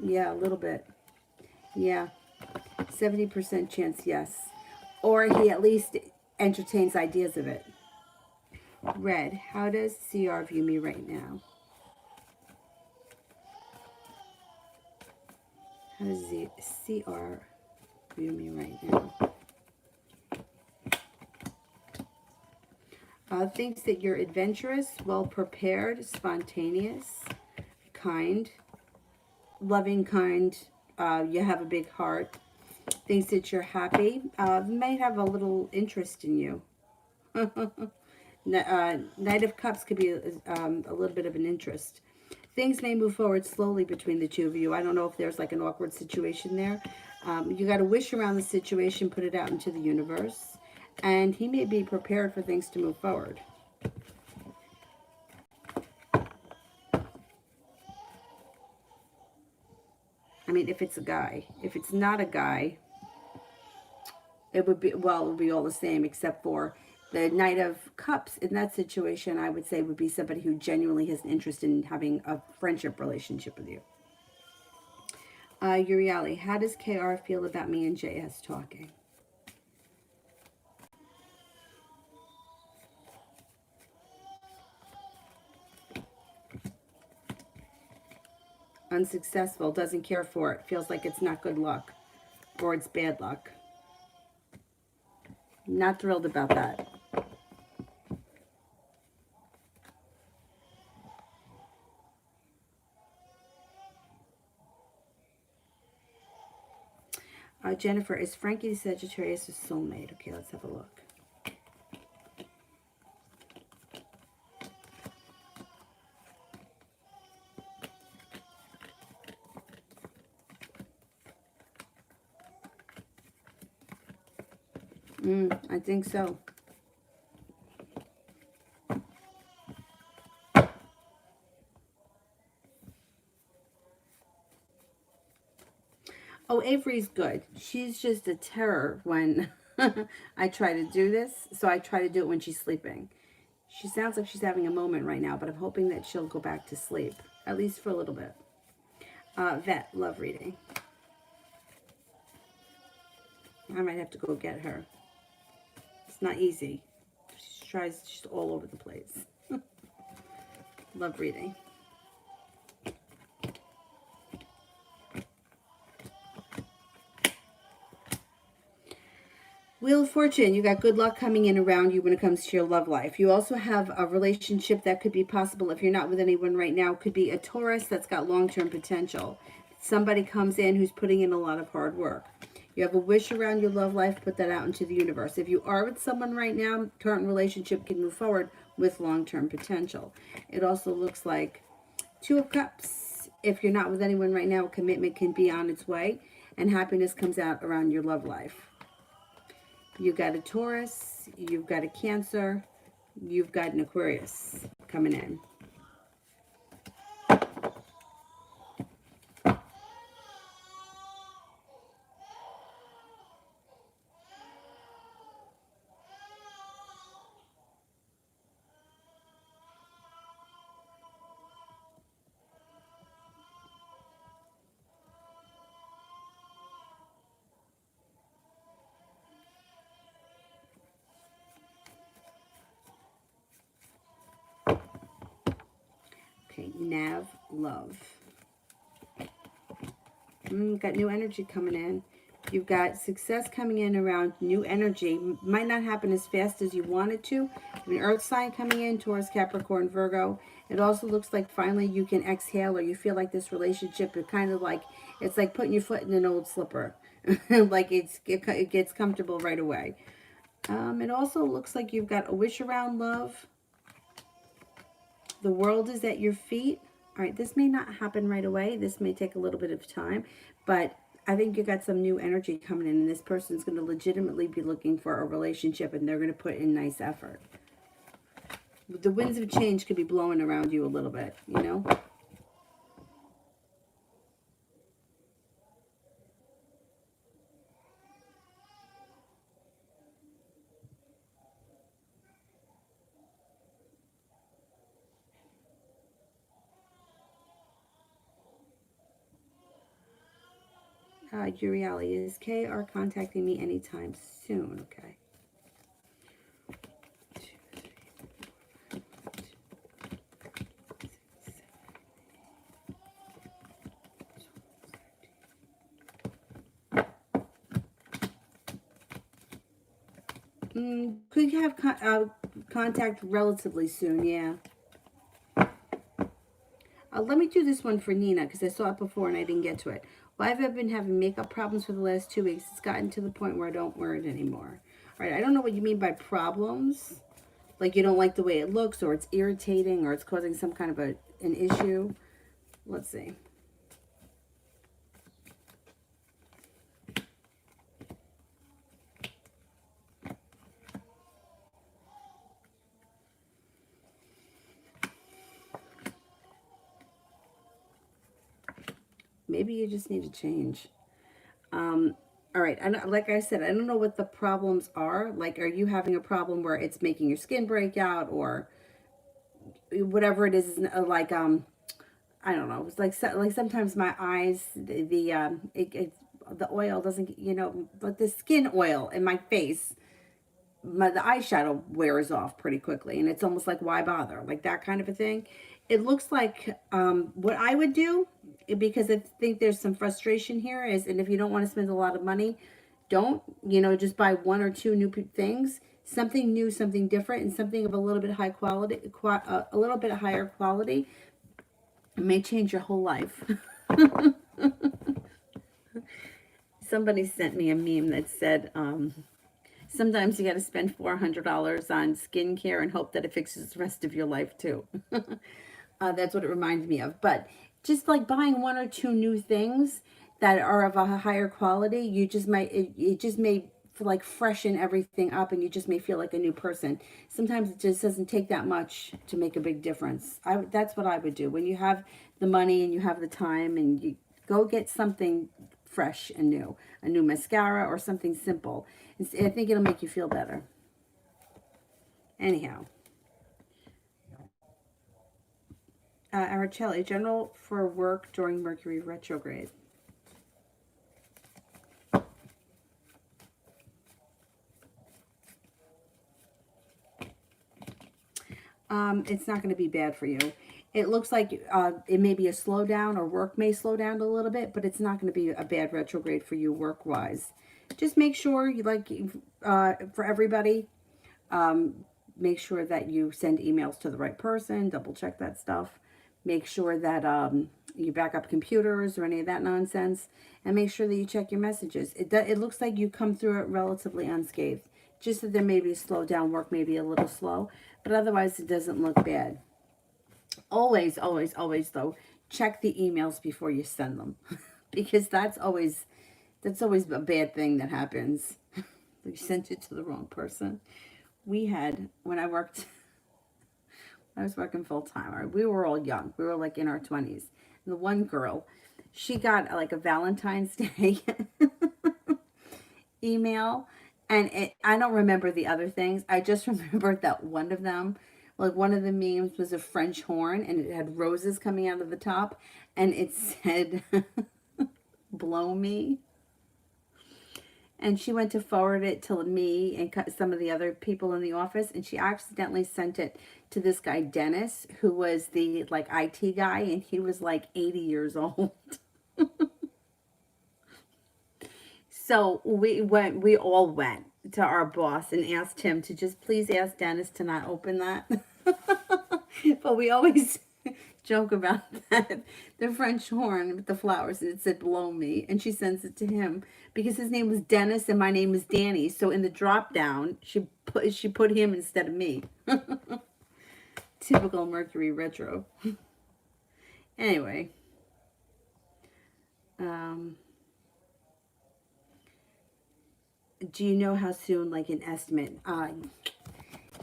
Yeah, a little bit. Yeah, 70% chance yes. Or he at least entertains ideas of it. Red, how does CR view me right now? How does CR view me right now? Thinks that you're adventurous, well-prepared, spontaneous, kind, loving, kind. You have a big heart. Thinks that you're happy. May have a little interest in you. Knight of Cups could be a little bit of an interest. Things may move forward slowly between the two of you. I don't know if there's like an awkward situation there. You got to wish around the situation, put it out into the universe, and he may be prepared for things to move forward. I mean, if it's a guy. If it's not a guy, it would be, well, it would be all the same, except for the Knight of Cups in that situation, I would say, would be somebody who genuinely has an interest in having a friendship relationship with you. Uriali, how does KR feel about me and JS talking? Unsuccessful, doesn't care for it, feels like it's not good luck or it's bad luck. Not thrilled about that. Jennifer, is Frankie Sagittarius a soulmate? Okay, let's have a look. I think so. Oh, Avery's good. She's just a terror when I try to do this. So I try to do it when she's sleeping. She sounds like she's having a moment right now, but I'm hoping that she'll go back to sleep, at least for a little bit. Vet, love reading. I might have to go get her. It's not easy. She's all over the place. Love reading. Wheel of Fortune, you got good luck coming in around you when it comes to your love life. You also have a relationship that could be possible if you're not with anyone right now. Could be a Taurus that's got long-term potential. Somebody comes in who's putting in a lot of hard work. You have a wish around your love life, put that out into the universe. If you are with someone right now, current relationship can move forward with long-term potential. It also looks like Two of Cups. If you're not with anyone right now, commitment can be on its way, and happiness comes out around your love life. You've got a Taurus, you've got a Cancer, you've got an Aquarius coming in. Okay, Nav, love. Got new energy coming in. You've got success coming in around new energy. Might not happen as fast as you want it to. An earth sign coming in, Taurus, Capricorn, Virgo. It also looks like finally you can exhale, or you feel like this relationship is kind of like, it's like putting your foot in an old slipper. Like it gets comfortable right away. It also looks like you've got a wish around love. The world is at your feet. All right, this may not happen right away. This may take a little bit of time, but I think you got some new energy coming in, and this person's going to legitimately be looking for a relationship, and they're going to put in nice effort. The winds of change could be blowing around you a little bit, you know? Uriali, is KR contacting me anytime soon? Okay. Could have contact relatively soon, yeah. Let me do this one for Nina, because I saw it before and I didn't get to it. Why have I been having makeup problems for the last 2 weeks? It's gotten to the point where I don't wear it anymore. All right, I don't know what you mean by problems. Like you don't like the way it looks, or it's irritating, or it's causing some kind of an issue. Let's see. Maybe you just need to change. All right, like I said, I don't know what the problems are. Like, are you having a problem where it's making your skin break out, or whatever it is? Like, I don't know. It's like sometimes my eyes, the oil doesn't, like the skin oil in my face, the eyeshadow wears off pretty quickly, and it's almost like, why bother? Like that kind of a thing. It looks like what I would do because I think there's some frustration here is, and if you don't want to spend a lot of money, don't, just buy one or two new things, something new, something different, and something of a little bit high quality, a little bit higher quality. It may change your whole life. Somebody sent me a meme that said, sometimes you got to spend $400 on skincare and hope that it fixes the rest of your life too. That's what it reminds me of. But just like buying one or two new things that are of a higher quality, you just might, it just may like freshen everything up, and you just may feel like a new person. Sometimes it just doesn't take that much to make a big difference. That's what I would do. When you have the money and you have the time, and you go get something fresh and new, a new mascara or something simple. I think it'll make you feel better. Anyhow. Araceli, general for work during Mercury retrograde. It's not going to be bad for you. It looks like it may be a slowdown, or work may slow down a little bit, but it's not going to be a bad retrograde for you work-wise. Just make sure you for everybody, make sure that you send emails to the right person, double check that stuff. Make sure that you back up computers or any of that nonsense, and make sure that you check your messages. It looks like you come through it relatively unscathed. Just that there may be a slowdown, work may be a little slow, but otherwise it doesn't look bad. Always, always, always, though, check the emails before you send them, because that's always a bad thing that happens. You sent it to the wrong person. We had, when I was working full time, we were all young. We were like in our 20s. And the one girl, she got like a Valentine's Day email. And I don't remember the other things. I just remember that one of them, like one of the memes was a French horn, and it had roses coming out of the top. And it said, blow me. And she went to forward it to me and some of the other people in the office. And she accidentally sent it to this guy, Dennis, who was the like IT guy. And he was like 80 years old. So we all went to our boss and asked him to just please ask Dennis to not open that. But we always joke about that. The French horn with the flowers, and it said blow me, and she sends it to him because his name was Dennis and my name was Danny. So in the drop down, she put him instead of me. Typical Mercury retro. Anyway. Do you know how soon, like an estimate?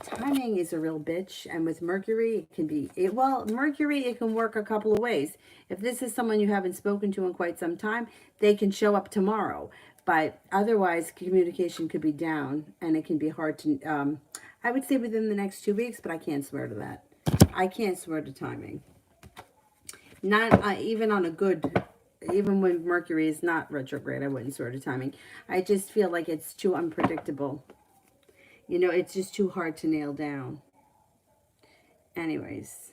Timing is a real bitch, and with Mercury, it can be, Mercury, it can work a couple of ways. If this is someone you haven't spoken to in quite some time, they can show up tomorrow, but otherwise, communication could be down, and it can be hard to, I would say within the next 2 weeks, but I can't swear to that. I can't swear to timing. Not, even on a good, even when Mercury is not retrograde, I wouldn't swear to timing. I just feel like it's too unpredictable. It's just too hard to nail down. Anyways.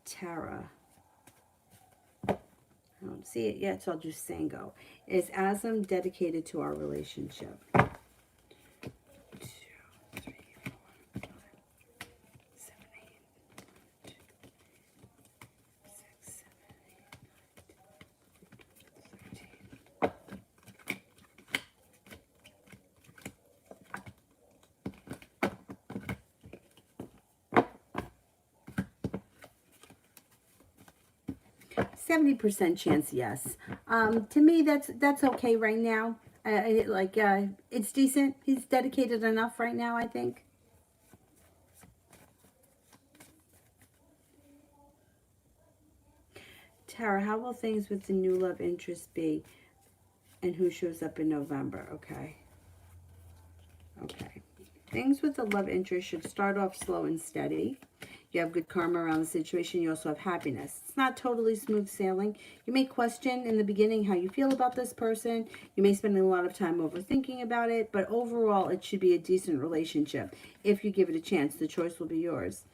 Tara. I don't see it yet, so I'll just Sango. Is Asm dedicated to our relationship? 1, 2, 3, 4, 5, 7, 8, 6, 7, 8, 70% chance, yes. To me, that's okay right now. It's decent. He's dedicated enough right now, I think. Tara, how will things with the new love interest be, and who shows up in November? Okay. Things with the love interest should start off slow and steady. You have good karma around the situation. You also have happiness. It's not totally smooth sailing. You may question in the beginning how you feel about this person. You may spend a lot of time overthinking about it, but overall, it should be a decent relationship. If you give it a chance, the choice will be yours.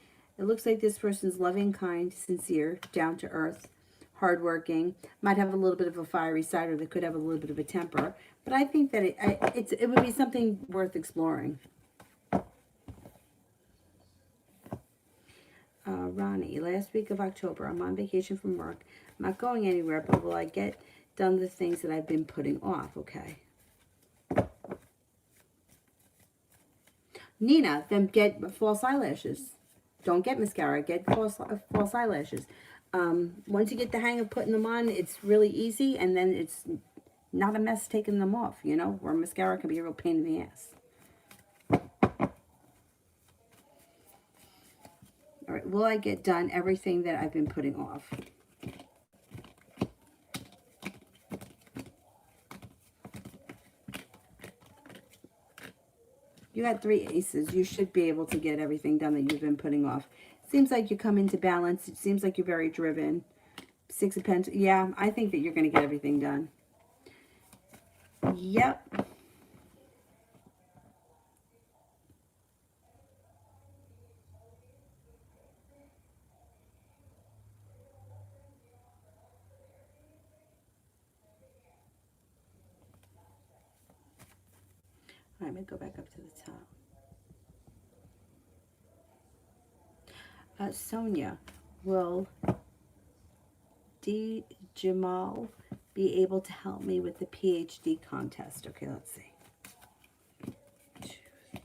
It looks like this person's loving, kind, sincere, down to earth, hardworking, might have a little bit of a fiery side, or they could have a little bit of a temper. But I think that it would be something worth exploring. Ronnie, last week of October, I'm on vacation from work. I'm not going anywhere, but will I get done the things that I've been putting off? Okay. Nina, then get false eyelashes. Don't get mascara. Get false eyelashes. Once you get the hang of putting them on, it's really easy, and then it's not a mess taking them off, you know, where mascara can be a real pain in the ass. All right, will I get done everything that I've been putting off? You had 3 aces. You should be able to get everything done that you've been putting off. Seems like you come into balance. It seems like you're very driven. 6 of Pentacles. Yeah, I think that you're going to get everything done. Yep. All right, I'm going to go back up to the top. Sonia, will D. Jamal be able to help me with the PhD contest? Okay, let's see. 2,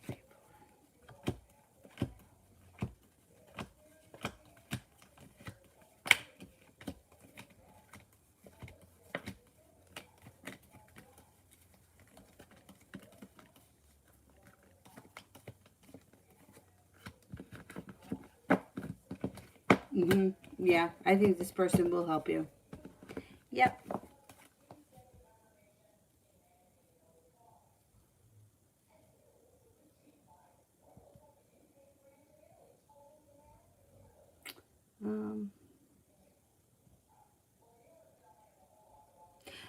3, 4. Yeah, I think this person will help you. Yep.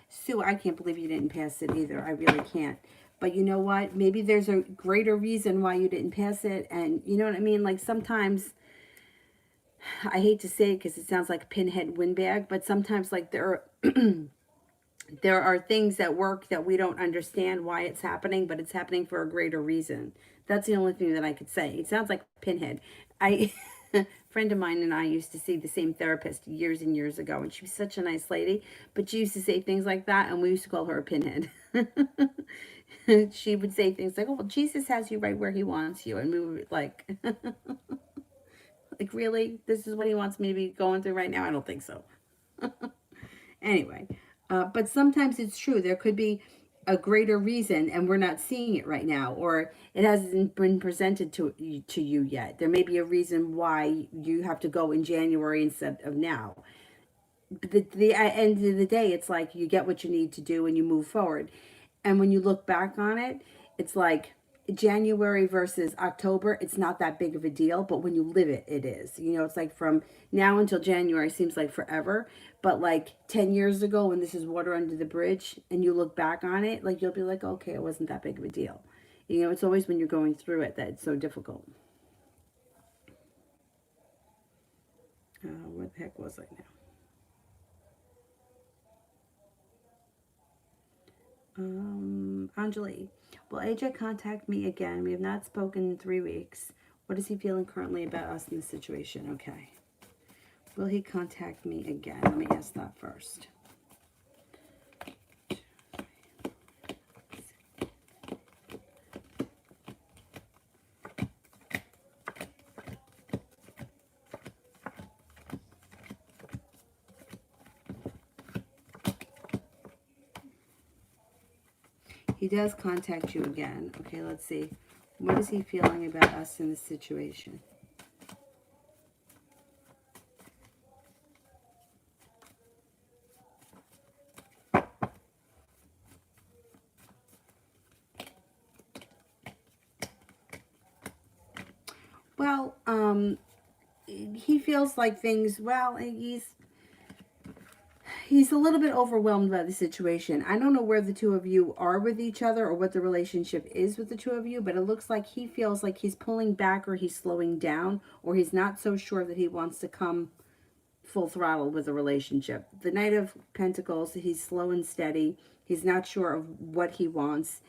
Sue, I can't believe you didn't pass it either. I really can't. But you know what? Maybe there's a greater reason why you didn't pass it. And you know what I mean? Like sometimes, I hate to say it because it sounds like a pinhead windbag, but sometimes like there are things that work that we don't understand why it's happening, but it's happening for a greater reason. That's the only thing that I could say. It sounds like pinhead. A friend of mine and I used to see the same therapist years and years ago, and she was such a nice lady, but she used to say things like that, and we used to call her a pinhead. She would say things like, oh, well, Jesus has you right where he wants you. And we were like, like, really? This is what he wants me to be going through right now? I don't think so. Anyway, but sometimes it's true. There could be a greater reason and we're not seeing it right now, or it hasn't been presented to you yet. There may be a reason why you have to go in January instead of now. But the end of the day, it's like you get what you need to do and you move forward. And when you look back on it, it's like January versus October, it's not that big of a deal, but when you live it, it is. You know, it's like from now until January seems like forever, but like 10 years ago when this is water under the bridge and you look back on it, like you'll be like, okay, it wasn't that big of a deal. You know, it's always when you're going through it that it's so difficult. Where the heck was I now? Anjali, will AJ contact me again? We have not spoken in 3 weeks. What is he feeling currently about us in this situation? Okay. Will he contact me again? Let me ask that first. He does contact you again. Okay, let's see. What is he feeling about us in this situation? Well, he feels like things, well, He's a little bit overwhelmed by the situation. I don't know where the two of you are with each other or what the relationship is with the two of you, but it looks like he feels like he's pulling back or he's slowing down or he's not so sure that he wants to come full throttle with a relationship. The Knight of Pentacles, he's slow and steady. He's not sure of what he wants.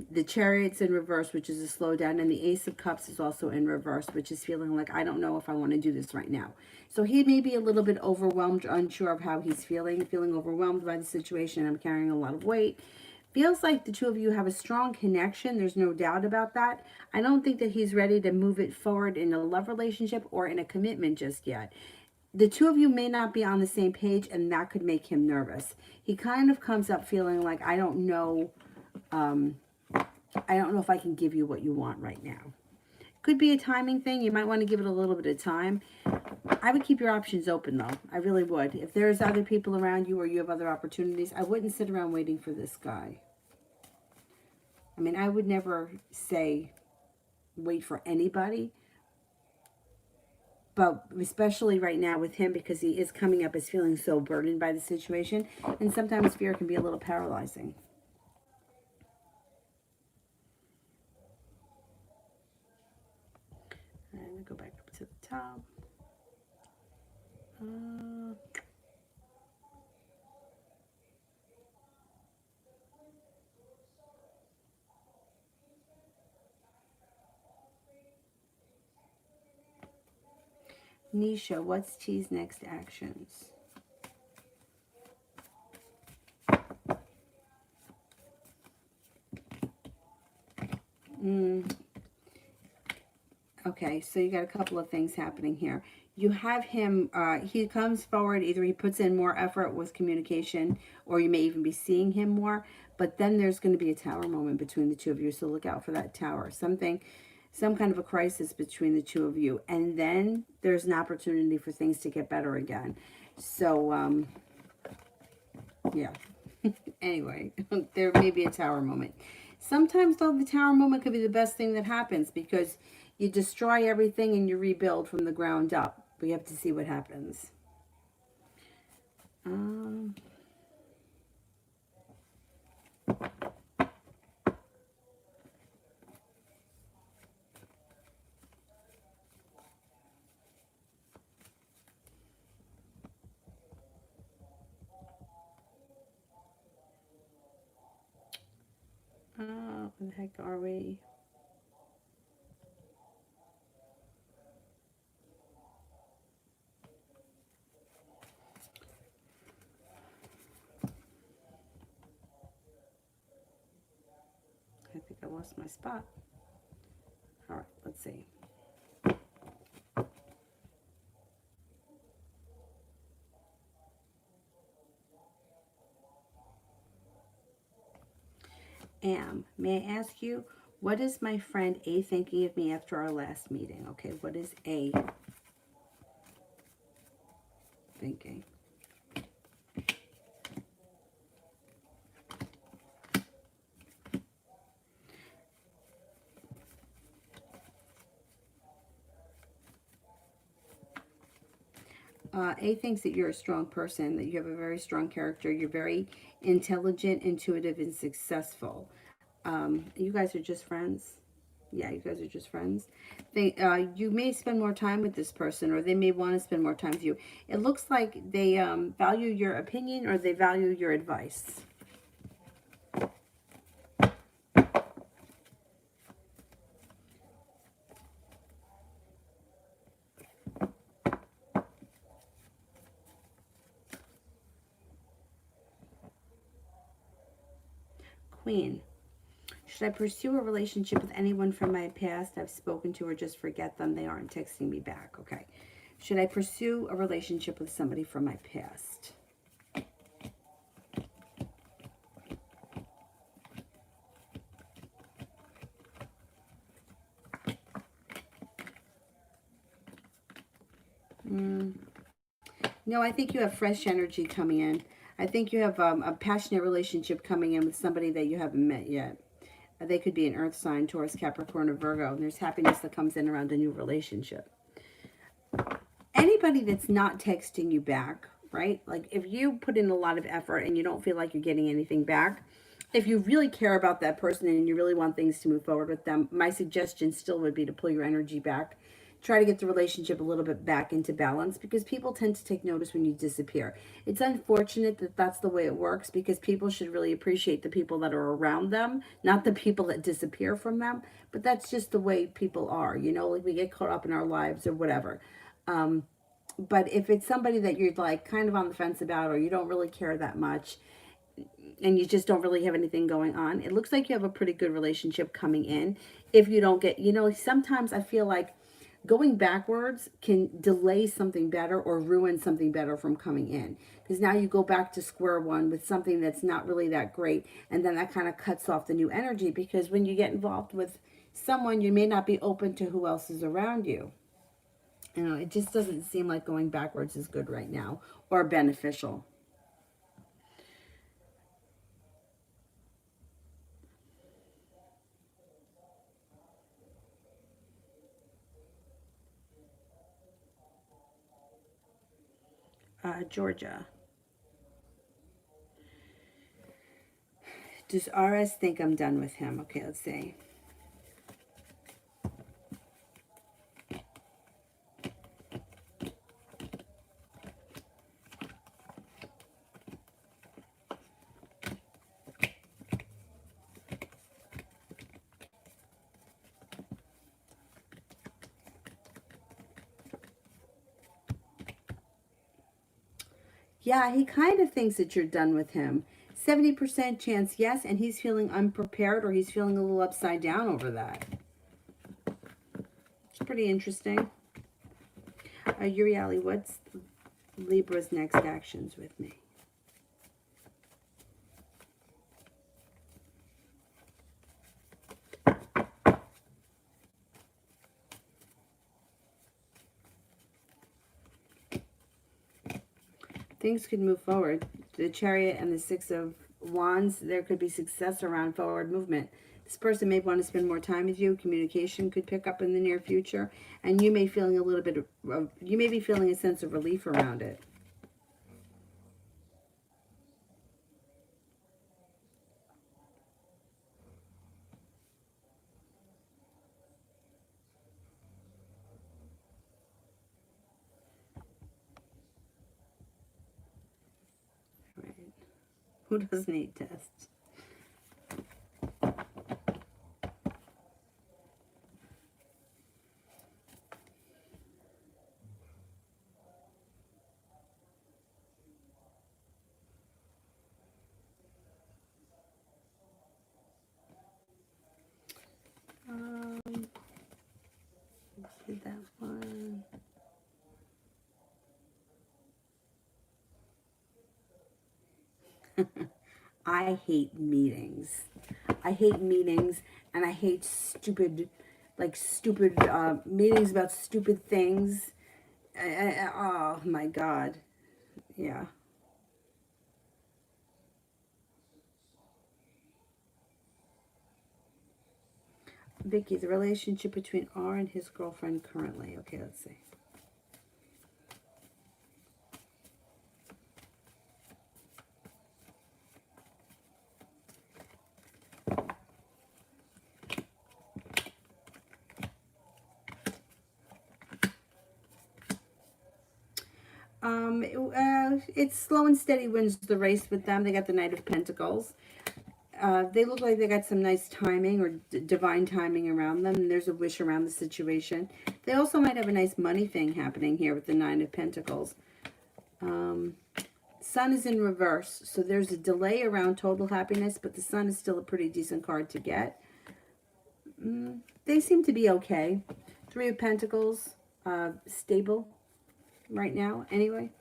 The Chariot's in reverse, which is a slowdown, and the Ace of Cups is also in reverse, which is feeling like, I don't know if I want to do this right now. So he may be a little bit overwhelmed, unsure of how he's feeling overwhelmed by the situation. I'm carrying a lot of weight. Feels like the two of you have a strong connection. There's no doubt about that. I don't think that he's ready to move it forward in a love relationship or in a commitment just yet. The two of you may not be on the same page, and that could make him nervous. He kind of comes up feeling like, I don't know if I can give you what you want right now. Could be a timing thing. You might want to give it a little bit of time. I would keep your options open, though. I really would. If there's other people around you or you have other opportunities, I wouldn't sit around waiting for this guy. I mean, I would never say wait for anybody. But especially right now with him, because he is coming up as feeling so burdened by the situation. And sometimes fear can be a little paralyzing. And we go back up to the top. Nisha, what's T's next actions? Okay, so you got a couple of things happening here. You have him, he comes forward, either he puts in more effort with communication, or you may even be seeing him more, but then there's going to be a tower moment between the two of you, so look out for that tower. Some kind of a crisis between the two of you, and then there's an opportunity for things to get better again. So, yeah. Anyway, there may be a tower moment. Sometimes, though, the tower moment could be the best thing that happens, because you destroy everything and you rebuild from the ground up. We have to see what happens. Where the heck are we? I think I lost my spot. All right, let's see. May I ask you, what is my friend A thinking of me after our last meeting? Okay, what is A thinking? A thinks that you're a strong person, that you have a very strong character. You're very intelligent, intuitive, and successful. You guys are just friends. Yeah, you guys are just friends. You may spend more time with this person, or they may want to spend more time with you. It looks like they value your opinion, or they value your advice. Queen. Should I pursue a relationship with anyone from my past I've spoken to, or just forget them? They aren't texting me back. Okay. Should I pursue a relationship with somebody from my past? No, I think you have fresh energy coming in. I think you have a passionate relationship coming in with somebody that you haven't met yet. They could be an earth sign, Taurus, Capricorn, or Virgo. And there's happiness that comes in around a new relationship. Anybody that's not texting you back, right? Like if you put in a lot of effort and you don't feel like you're getting anything back, if you really care about that person and you really want things to move forward with them, my suggestion still would be to pull your energy back. Try to get the relationship a little bit back into balance, because people tend to take notice when you disappear. It's unfortunate that that's the way it works, because people should really appreciate the people that are around them, not the people that disappear from them. But that's just the way people are, you know, like we get caught up in our lives or whatever. But if it's somebody that you're like kind of on the fence about, or you don't really care that much, and you just don't really have anything going on, it looks like you have a pretty good relationship coming in. If you don't get, you know, sometimes I feel like going backwards can delay something better or ruin something better from coming in, because now you go back to square one with something that's not really that great, and then that kind of cuts off the new energy, because when you get involved with someone, you may not be open to who else is around you. You know, it just doesn't seem like going backwards is good right now or beneficial. Georgia. Does RS think I'm done with him? Okay, let's see. Yeah, he kind of thinks that you're done with him. 70% chance yes, and he's feeling unprepared, or he's feeling a little upside down over that. It's pretty interesting. Uriali, what's Libra's next actions with me? Things could move forward. The Chariot and the Six of Wands, there could be success around forward movement. This person may want to spend more time with you. Communication could pick up in the near future, and you may feeling a little bit of, you may be feeling a sense of relief around it. Right. Who doesn't eat tests? Did that one. I hate meetings. I hate meetings, and I hate stupid, like stupid meetings about stupid things. Oh my God. Yeah. Vicky, the relationship between R and his girlfriend currently. Okay, let's see. It's slow and steady wins the race with them. They got the Knight of Pentacles. They look like they got some nice timing or divine timing around them. And there's a wish around the situation. They also might have a nice money thing happening here with the Nine of Pentacles. Sun is in reverse, so there's a delay around total happiness, but the Sun is still a pretty decent card to get. They seem to be okay. Three of Pentacles, stable right now, anyway.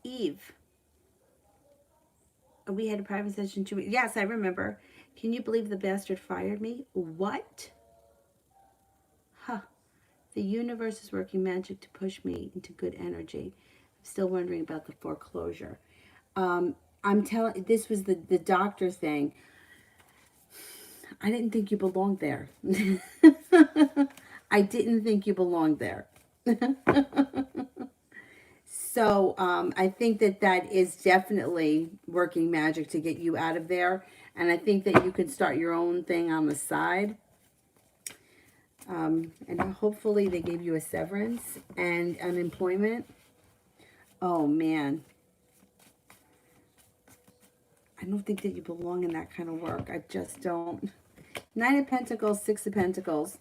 Eve. We had a private session 2 weeks. Yes, I remember. Can you believe the bastard fired me? What? Huh. The universe is working magic to push me into good energy. I'm still wondering about the foreclosure. I'm telling, this was the doctor thing. I didn't think you belonged there. I didn't think you belonged there. So I think that that is definitely working magic to get you out of there. And I think that you can start your own thing on the side. And hopefully they gave you a severance and unemployment. Oh man, I don't think that you belong in that kind of work. I just don't. Nine of Pentacles, Six of Pentacles.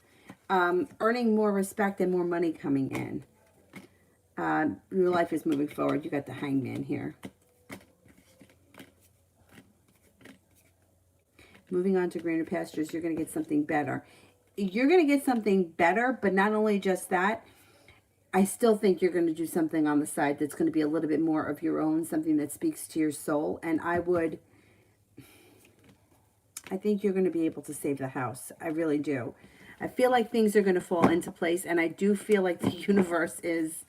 Earning more respect and more money coming in. Your life is moving forward. You got the Hangman here. Moving on to greener pastures, you're going to get something better. You're going to get something better, but not only just that, I still think you're going to do something on the side that's going to be a little bit more of your own, something that speaks to your soul. And I think you're going to be able to save the house. I really do. I feel like things are going to fall into place, and I do feel like the universe is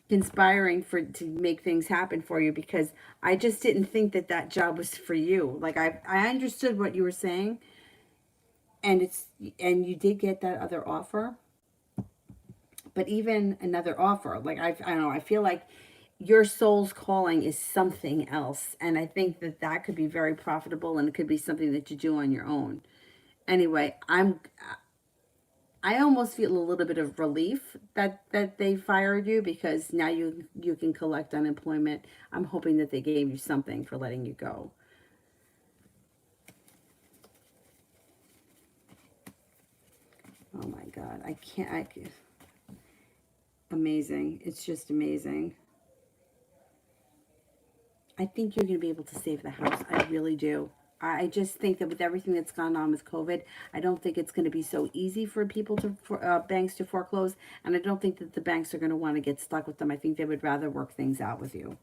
conspiring to make things happen for you, because I just didn't think that that job was for you. Like I understood what you were saying, and you did get that other offer, but even another offer, like I don't know, I feel like your soul's calling is something else, and I think that that could be very profitable, and it could be something that you do on your own. Anyway, I almost feel a little bit of relief that they fired you, because now you can collect unemployment. I'm hoping that they gave you something for letting you go. Oh my God, I can't. Amazing. It's just amazing. I think you're going to be able to save the house. I really do. I just think that with everything that's gone on with COVID, I don't think it's going to be so easy for people for banks to foreclose. And I don't think that the banks are going to want to get stuck with them. I think they would rather work things out with you.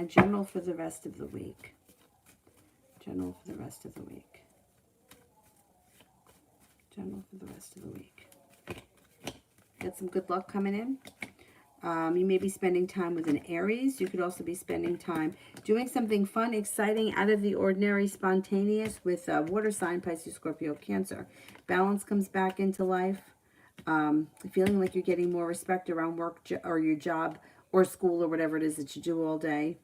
General for the rest of the week. General for the rest of the week. General for the rest of the week. Got some good luck coming in. You may be spending time with an Aries. You could also be spending time doing something fun, exciting, out of the ordinary, spontaneous with water sign, Pisces, Scorpio, Cancer. Balance comes back into life. Feeling like you're getting more respect around work or your job or school or whatever it is that you do all day.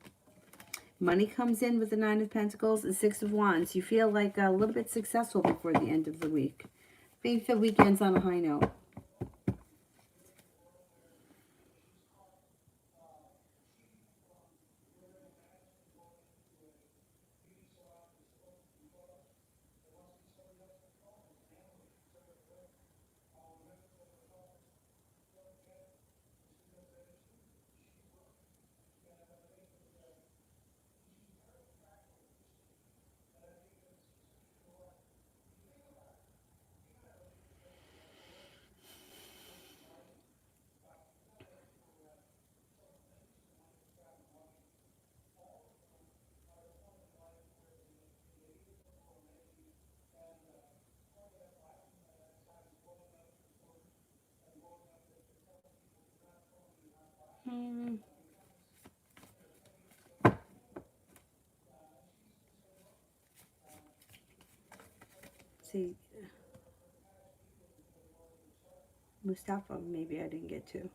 Money comes in with the Nine of Pentacles and Six of Wands. You feel like a little bit successful before the end of the week. I think the weekend's on a high note. See, Mustafa, maybe I didn't get to.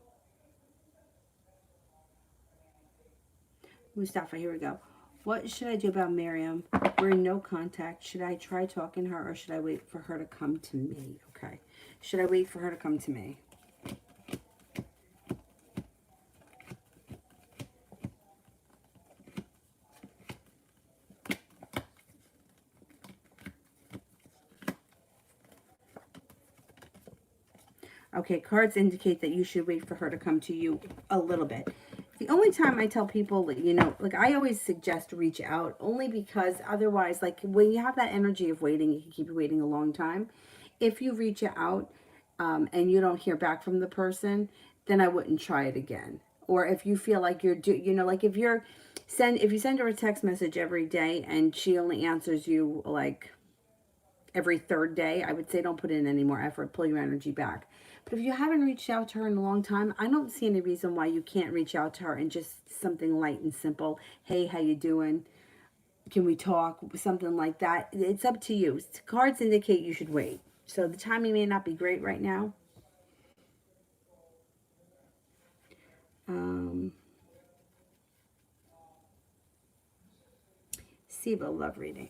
Mustafa, here we go. What should I do about Miriam? We're in no contact. Should I try talking to her, or should I wait for her to come to me? Okay. Should I wait for her to come to me? Okay, cards indicate that you should wait for her to come to you a little bit. The only time I tell people, like I always suggest reach out, only because otherwise, like when you have that energy of waiting, you can keep waiting a long time. If you reach out and you don't hear back from the person, then I wouldn't try it again. Or if you feel like like if you send her a text message every day and she only answers you like every third day, I would say don't put in any more effort, pull your energy back. But if you haven't reached out to her in a long time, I don't see any reason why you can't reach out to her and just something light and simple. Hey, how you doing? Can we talk? Something like that. It's up to you. Cards indicate you should wait. So the timing may not be great right now. Siva, love reading.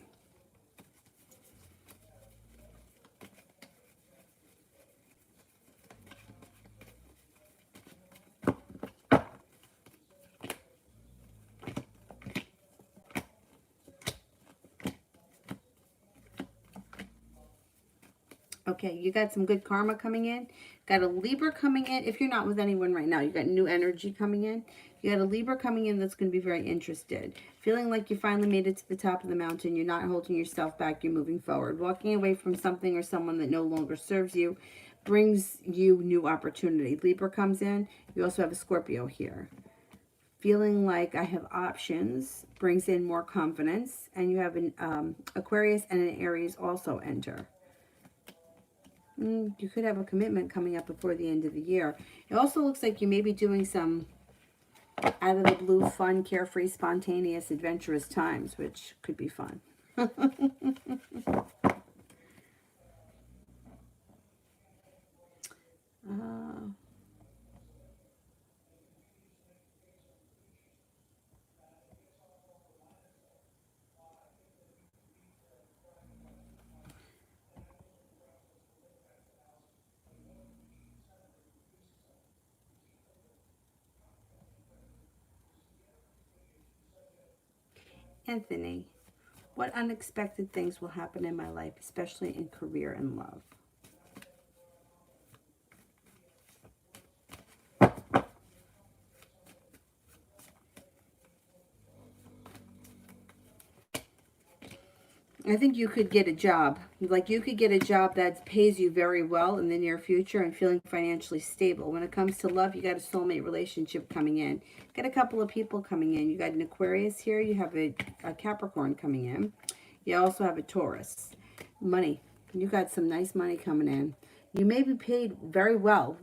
Okay, you got some good karma coming in. Got a Libra coming in. If you're not with anyone right now, you got new energy coming in. You got a Libra coming in that's going to be very interested. Feeling like you finally made it to the top of the mountain. You're not holding yourself back. You're moving forward. Walking away from something or someone that no longer serves you brings you new opportunity. Libra comes in. You also have a Scorpio here. Feeling like I have options brings in more confidence. And you have an Aquarius and an Aries also enter. You could have a commitment coming up before the end of the year. It also looks like you may be doing some out of the blue, fun, carefree, spontaneous, adventurous times, which could be fun. Anthony, what unexpected things will happen in my life, especially in career and love? I think you could get a job. Like you could get a job that pays you very well in the near future and feeling financially stable. When it comes to love, you got a soulmate relationship coming in. Got a couple of people coming in. You got an Aquarius here. You have a Capricorn coming in. You also have a Taurus. Money. You got some nice money coming in. You may be paid very well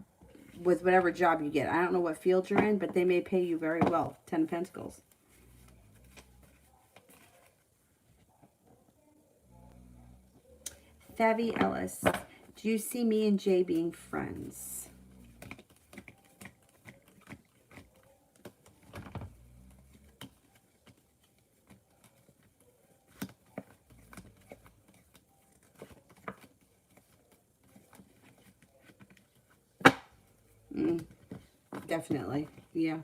with whatever job you get. I don't know what field you're in, but they may pay you very well. 10 of Pentacles. Favi Ellis, do you see me and Jay being friends? Definitely, yeah.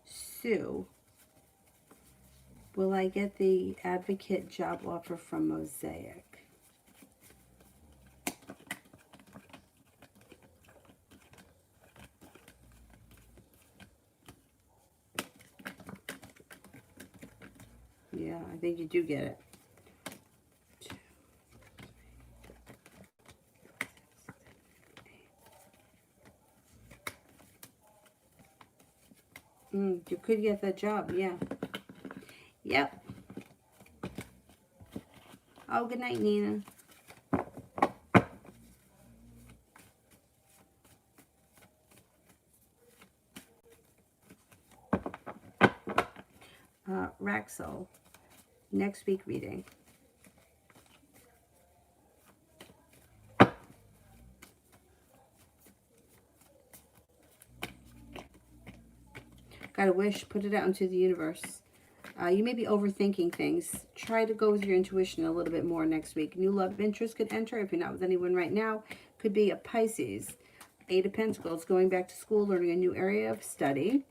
Sue, will I get the advocate job offer from Mosaic? Yeah, I think you do get it. You could get that job, yeah. Yep. Oh, good night, Nina. Raxel, next week reading. Got a wish, put it out into the universe. You may be overthinking things. Try to go with your intuition a little bit more next week. New love interest could enter if you're not with anyone right now. Could be a Pisces. 8 of Pentacles, going back to school, learning a new area of study.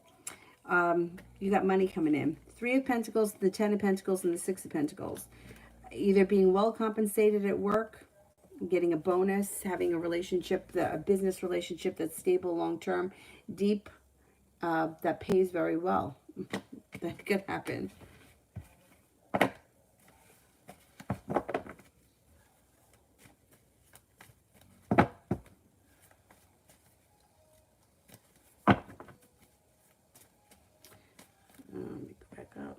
You got money coming in. 3 of Pentacles, the 10 of Pentacles, and the 6 of Pentacles. Either being well compensated at work getting a bonus, having a relationship, a business relationship that's stable, long-term, deep, that pays very well. That could happen. Let me go back up.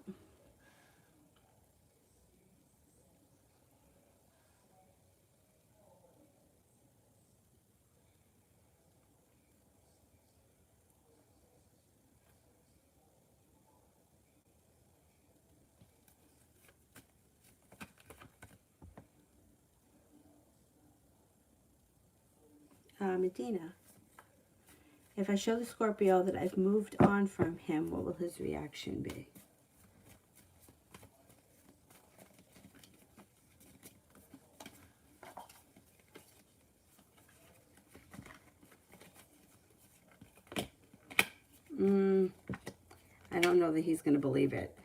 Medina. If I show the Scorpio that I've moved on from him, what will his reaction be? I don't know that he's going to believe it.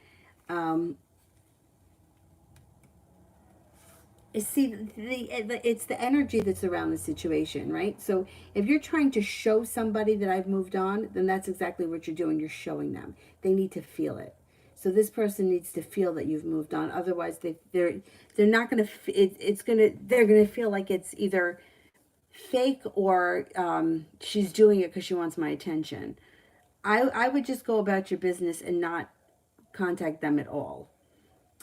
See, it's the energy that's around the situation, right? So if you're trying to show somebody that I've moved on, then that's exactly what you're doing. You're showing them. They need to feel it. So this person needs to feel that you've moved on. Otherwise, they're not going to. They're going to feel like it's either fake or she's doing it because she wants my attention. I would just go about your business and not contact them at all.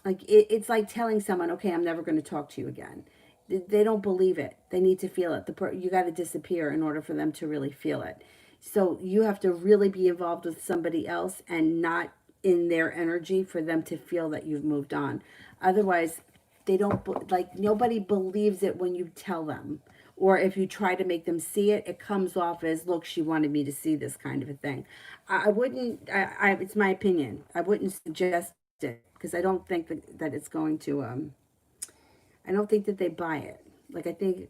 Like it's like telling someone, okay, I'm never going to talk to you again. They don't believe it. They need to feel it. You got to disappear in order for them to really feel it. So you have to really be involved with somebody else and not in their energy for them to feel that you've moved on. Otherwise, they don't like nobody believes it when you tell them. Or if you try to make them see it, it comes off as, look, she wanted me to see this kind of a thing. I wouldn't, it's my opinion. I wouldn't suggest it because I don't think that it's going to, I don't think that they buy it. Like I think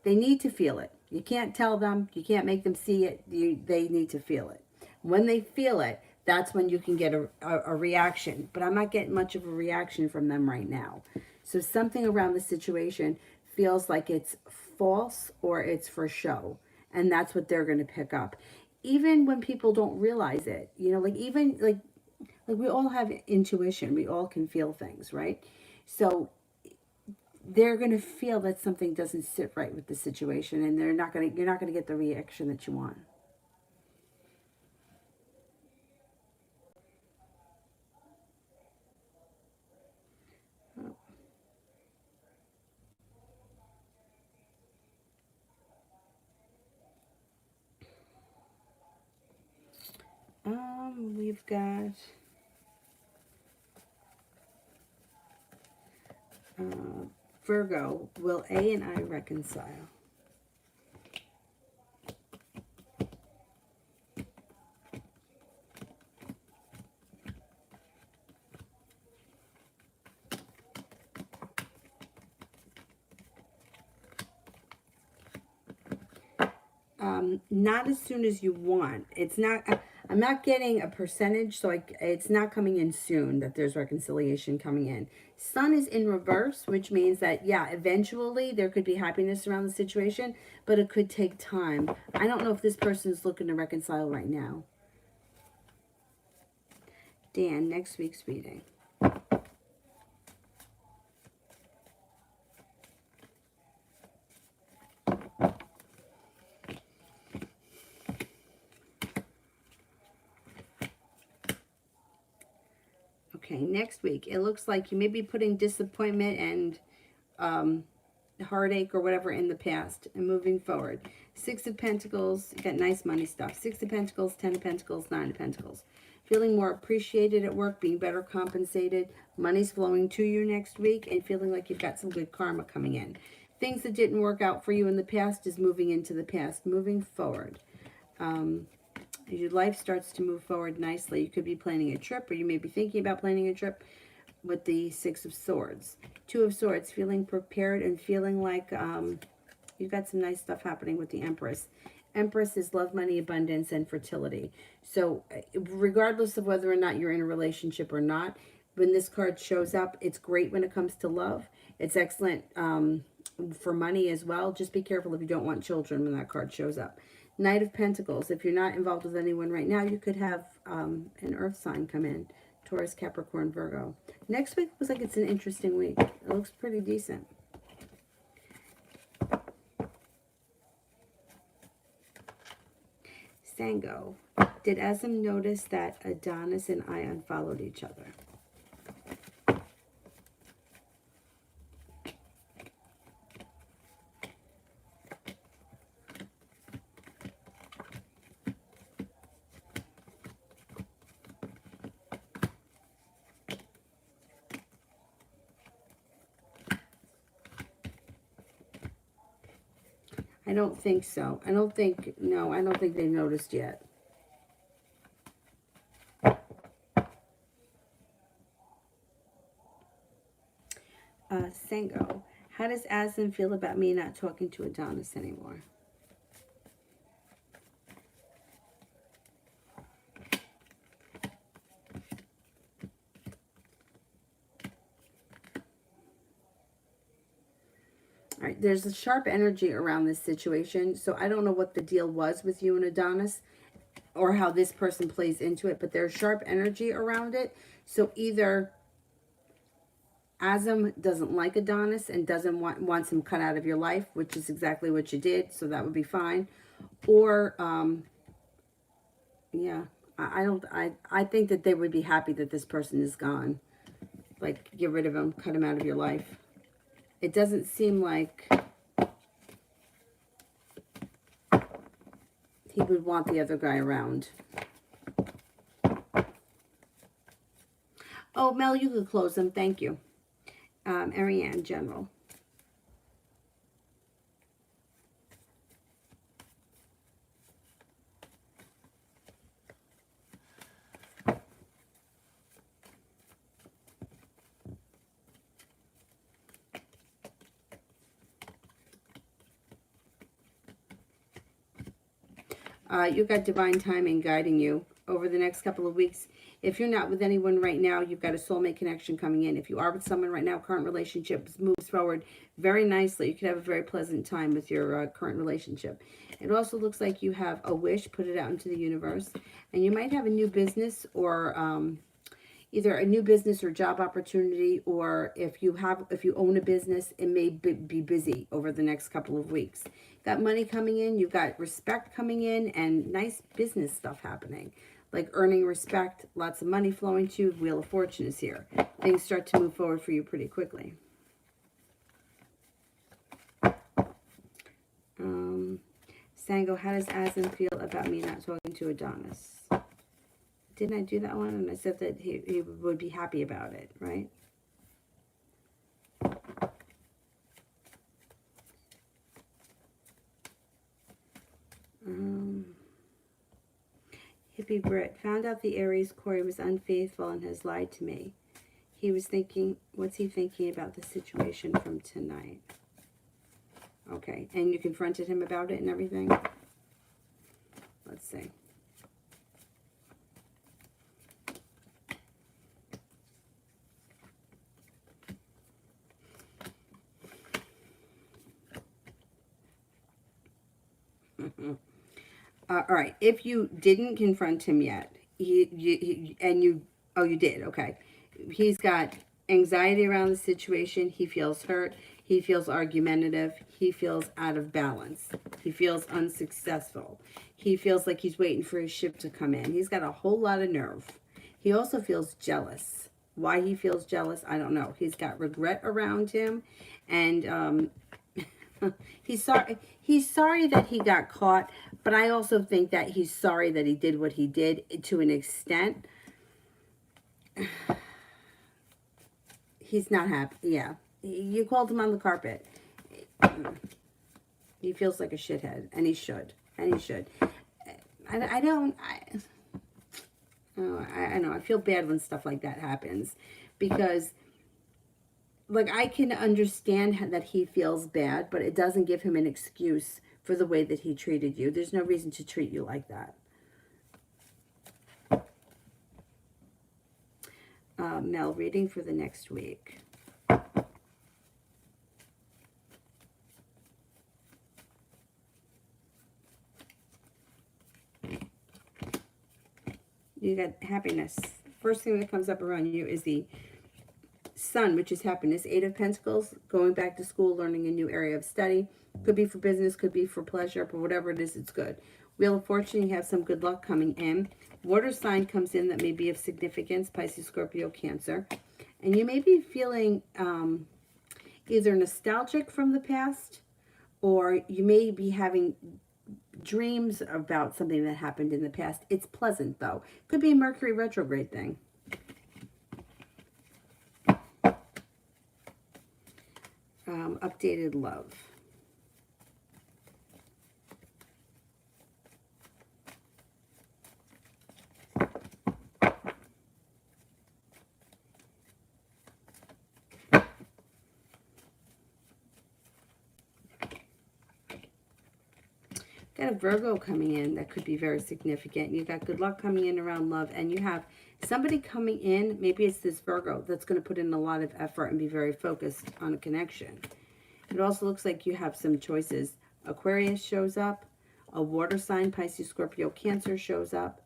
they need to feel it. You can't tell them, you can't make them see it. They need to feel it. When they feel it, that's when you can get a reaction. But I'm not getting much of a reaction from them right now. So something around the situation feels like it's false or it's for show. And that's what they're going to pick up. Even when people don't realize it, like even like we all have intuition. We all can feel things, right? So they're going to feel that something doesn't sit right with the situation and you're not going to get the reaction that you want. We've got Virgo. Will A and I reconcile? Not as soon as you want. It's not. I'm not getting a percentage, so it's not coming in soon that there's reconciliation coming in. Sun is in reverse, which means that, yeah, eventually there could be happiness around the situation, but it could take time. I don't know if this person is looking to reconcile right now. Dan, next week's reading. Okay, next week, it looks like you may be putting disappointment and heartache or whatever in the past and moving forward. 6 of Pentacles, you got nice money stuff. 6 of Pentacles, 10 of Pentacles, 9 of Pentacles. Feeling more appreciated at work, being better compensated. Money's flowing to you next week and feeling like you've got some good karma coming in. Things that didn't work out for you in the past is moving into the past, moving forward. Your life starts to move forward nicely. You could be planning a trip, or you may be thinking about planning a trip with the 6 of Swords. 2 of Swords, feeling prepared and feeling like you've got some nice stuff happening with the Empress. Empress is love, money, abundance, and fertility. So regardless of whether or not you're in a relationship or not, when this card shows up, it's great when it comes to love. It's excellent for money as well. Just be careful if you don't want children when that card shows up. Knight of Pentacles. If you're not involved with anyone right now, you could have an earth sign come in. Taurus, Capricorn, Virgo. Next week looks like it's an interesting week. It looks pretty decent. Sango. Did Azim notice that Adonis and Ion followed each other? I don't think so. I don't think they noticed yet. Sango, how does Azim feel about me not talking to Adonis anymore? All right, there's a sharp energy around this situation, so I don't know what the deal was with you and Adonis or how this person plays into it, but there's sharp energy around it. So either Azim doesn't like Adonis and wants him cut out of your life, which is exactly what you did, so that would be fine. Or, yeah, I think that they would be happy that this person is gone. Like, get rid of him, cut him out of your life. It doesn't seem like he would want the other guy around. Oh, Mel, you could close them. Thank you. Ariane, General. You got divine timing guiding you over the next couple of weeks. If you're not with anyone right now, you've got a soulmate connection coming in. If you are with someone right now, current relationship moves forward very nicely. You could have a very pleasant time with your current relationship. It also looks like you have a wish, put it out into the universe, and you might have a new business or either a new business or job opportunity, or if you own a business, it may be busy over the next couple of weeks. Got money coming in, you've got respect coming in, and nice business stuff happening. Like earning respect, lots of money flowing to you. Wheel of Fortune is here. Things start to move forward for you pretty quickly. Sango, how does Azim feel about me not talking to Adonis? Didn't I do that one? And I said that he would be happy about it, right? Hippie Brit found out the Aries Corey was unfaithful and has lied to me. He was thinking, what's he thinking about the situation from tonight? Okay, and you confronted him about it and everything? Let's see. All right, if you didn't confront him yet, you did, okay. He's got anxiety around the situation. He feels hurt. He feels argumentative. He feels out of balance. He feels unsuccessful. He feels like he's waiting for his ship to come in. He's got a whole lot of nerve. He also feels jealous. Why he feels jealous, I don't know. He's got regret around him, and he's sorry that he got caught, but I also think that he's sorry that he did what he did to an extent. He's not happy. Yeah. You called him on the carpet. He feels like a shithead, and he should. And he should. I know. I feel bad when stuff like that happens, because like, I can understand that he feels bad, but it doesn't give him an excuse for the way that he treated you. There's no reason to treat you like that. Mel, reading for the next week. You got happiness. First thing that comes up around you is the Sun, which is happiness. Eight of Pentacles, going back to school, learning a new area of study. Could be for business, could be for pleasure, but whatever it is, it's good. Wheel of Fortune, you have some good luck coming in. Water sign comes in that may be of significance, Pisces, Scorpio, Cancer. And you may be feeling either nostalgic from the past, or you may be having dreams about something that happened in the past. It's pleasant, though. Could be a Mercury retrograde thing. Updated love. Got a Virgo coming in that could be very significant. You got good luck coming in around love, and you have somebody coming in, maybe it's this Virgo, that's going to put in a lot of effort and be very focused on a connection. It also looks like you have some choices. Aquarius shows up, a water sign, Pisces, Scorpio, Cancer shows up,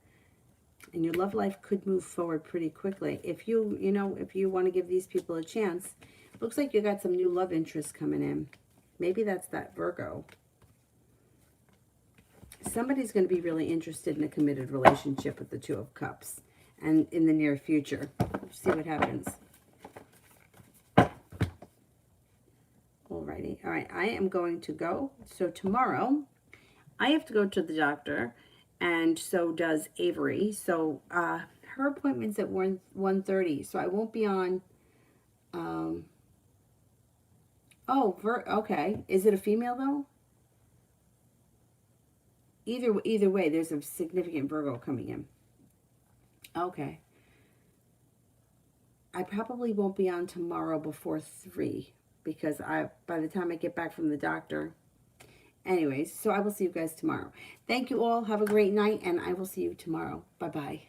and your love life could move forward pretty quickly. If you want to give these people a chance, looks like you got some new love interests coming in. Maybe that's that Virgo. Somebody's going to be really interested in a committed relationship with the Two of Cups, and in the near future. Let's see what happens. Alrighty. All right, I am going to go. So tomorrow, I have to go to the doctor, and so does Avery. So her appointment's at 1:30, so I won't be on. Okay. Is it a female, though? Either way, there's a significant Virgo coming in. Okay. I probably won't be on tomorrow before 3 because by the time I get back from the doctor. Anyways, so I will see you guys tomorrow. Thank you all. Have a great night, and I will see you tomorrow. Bye-bye.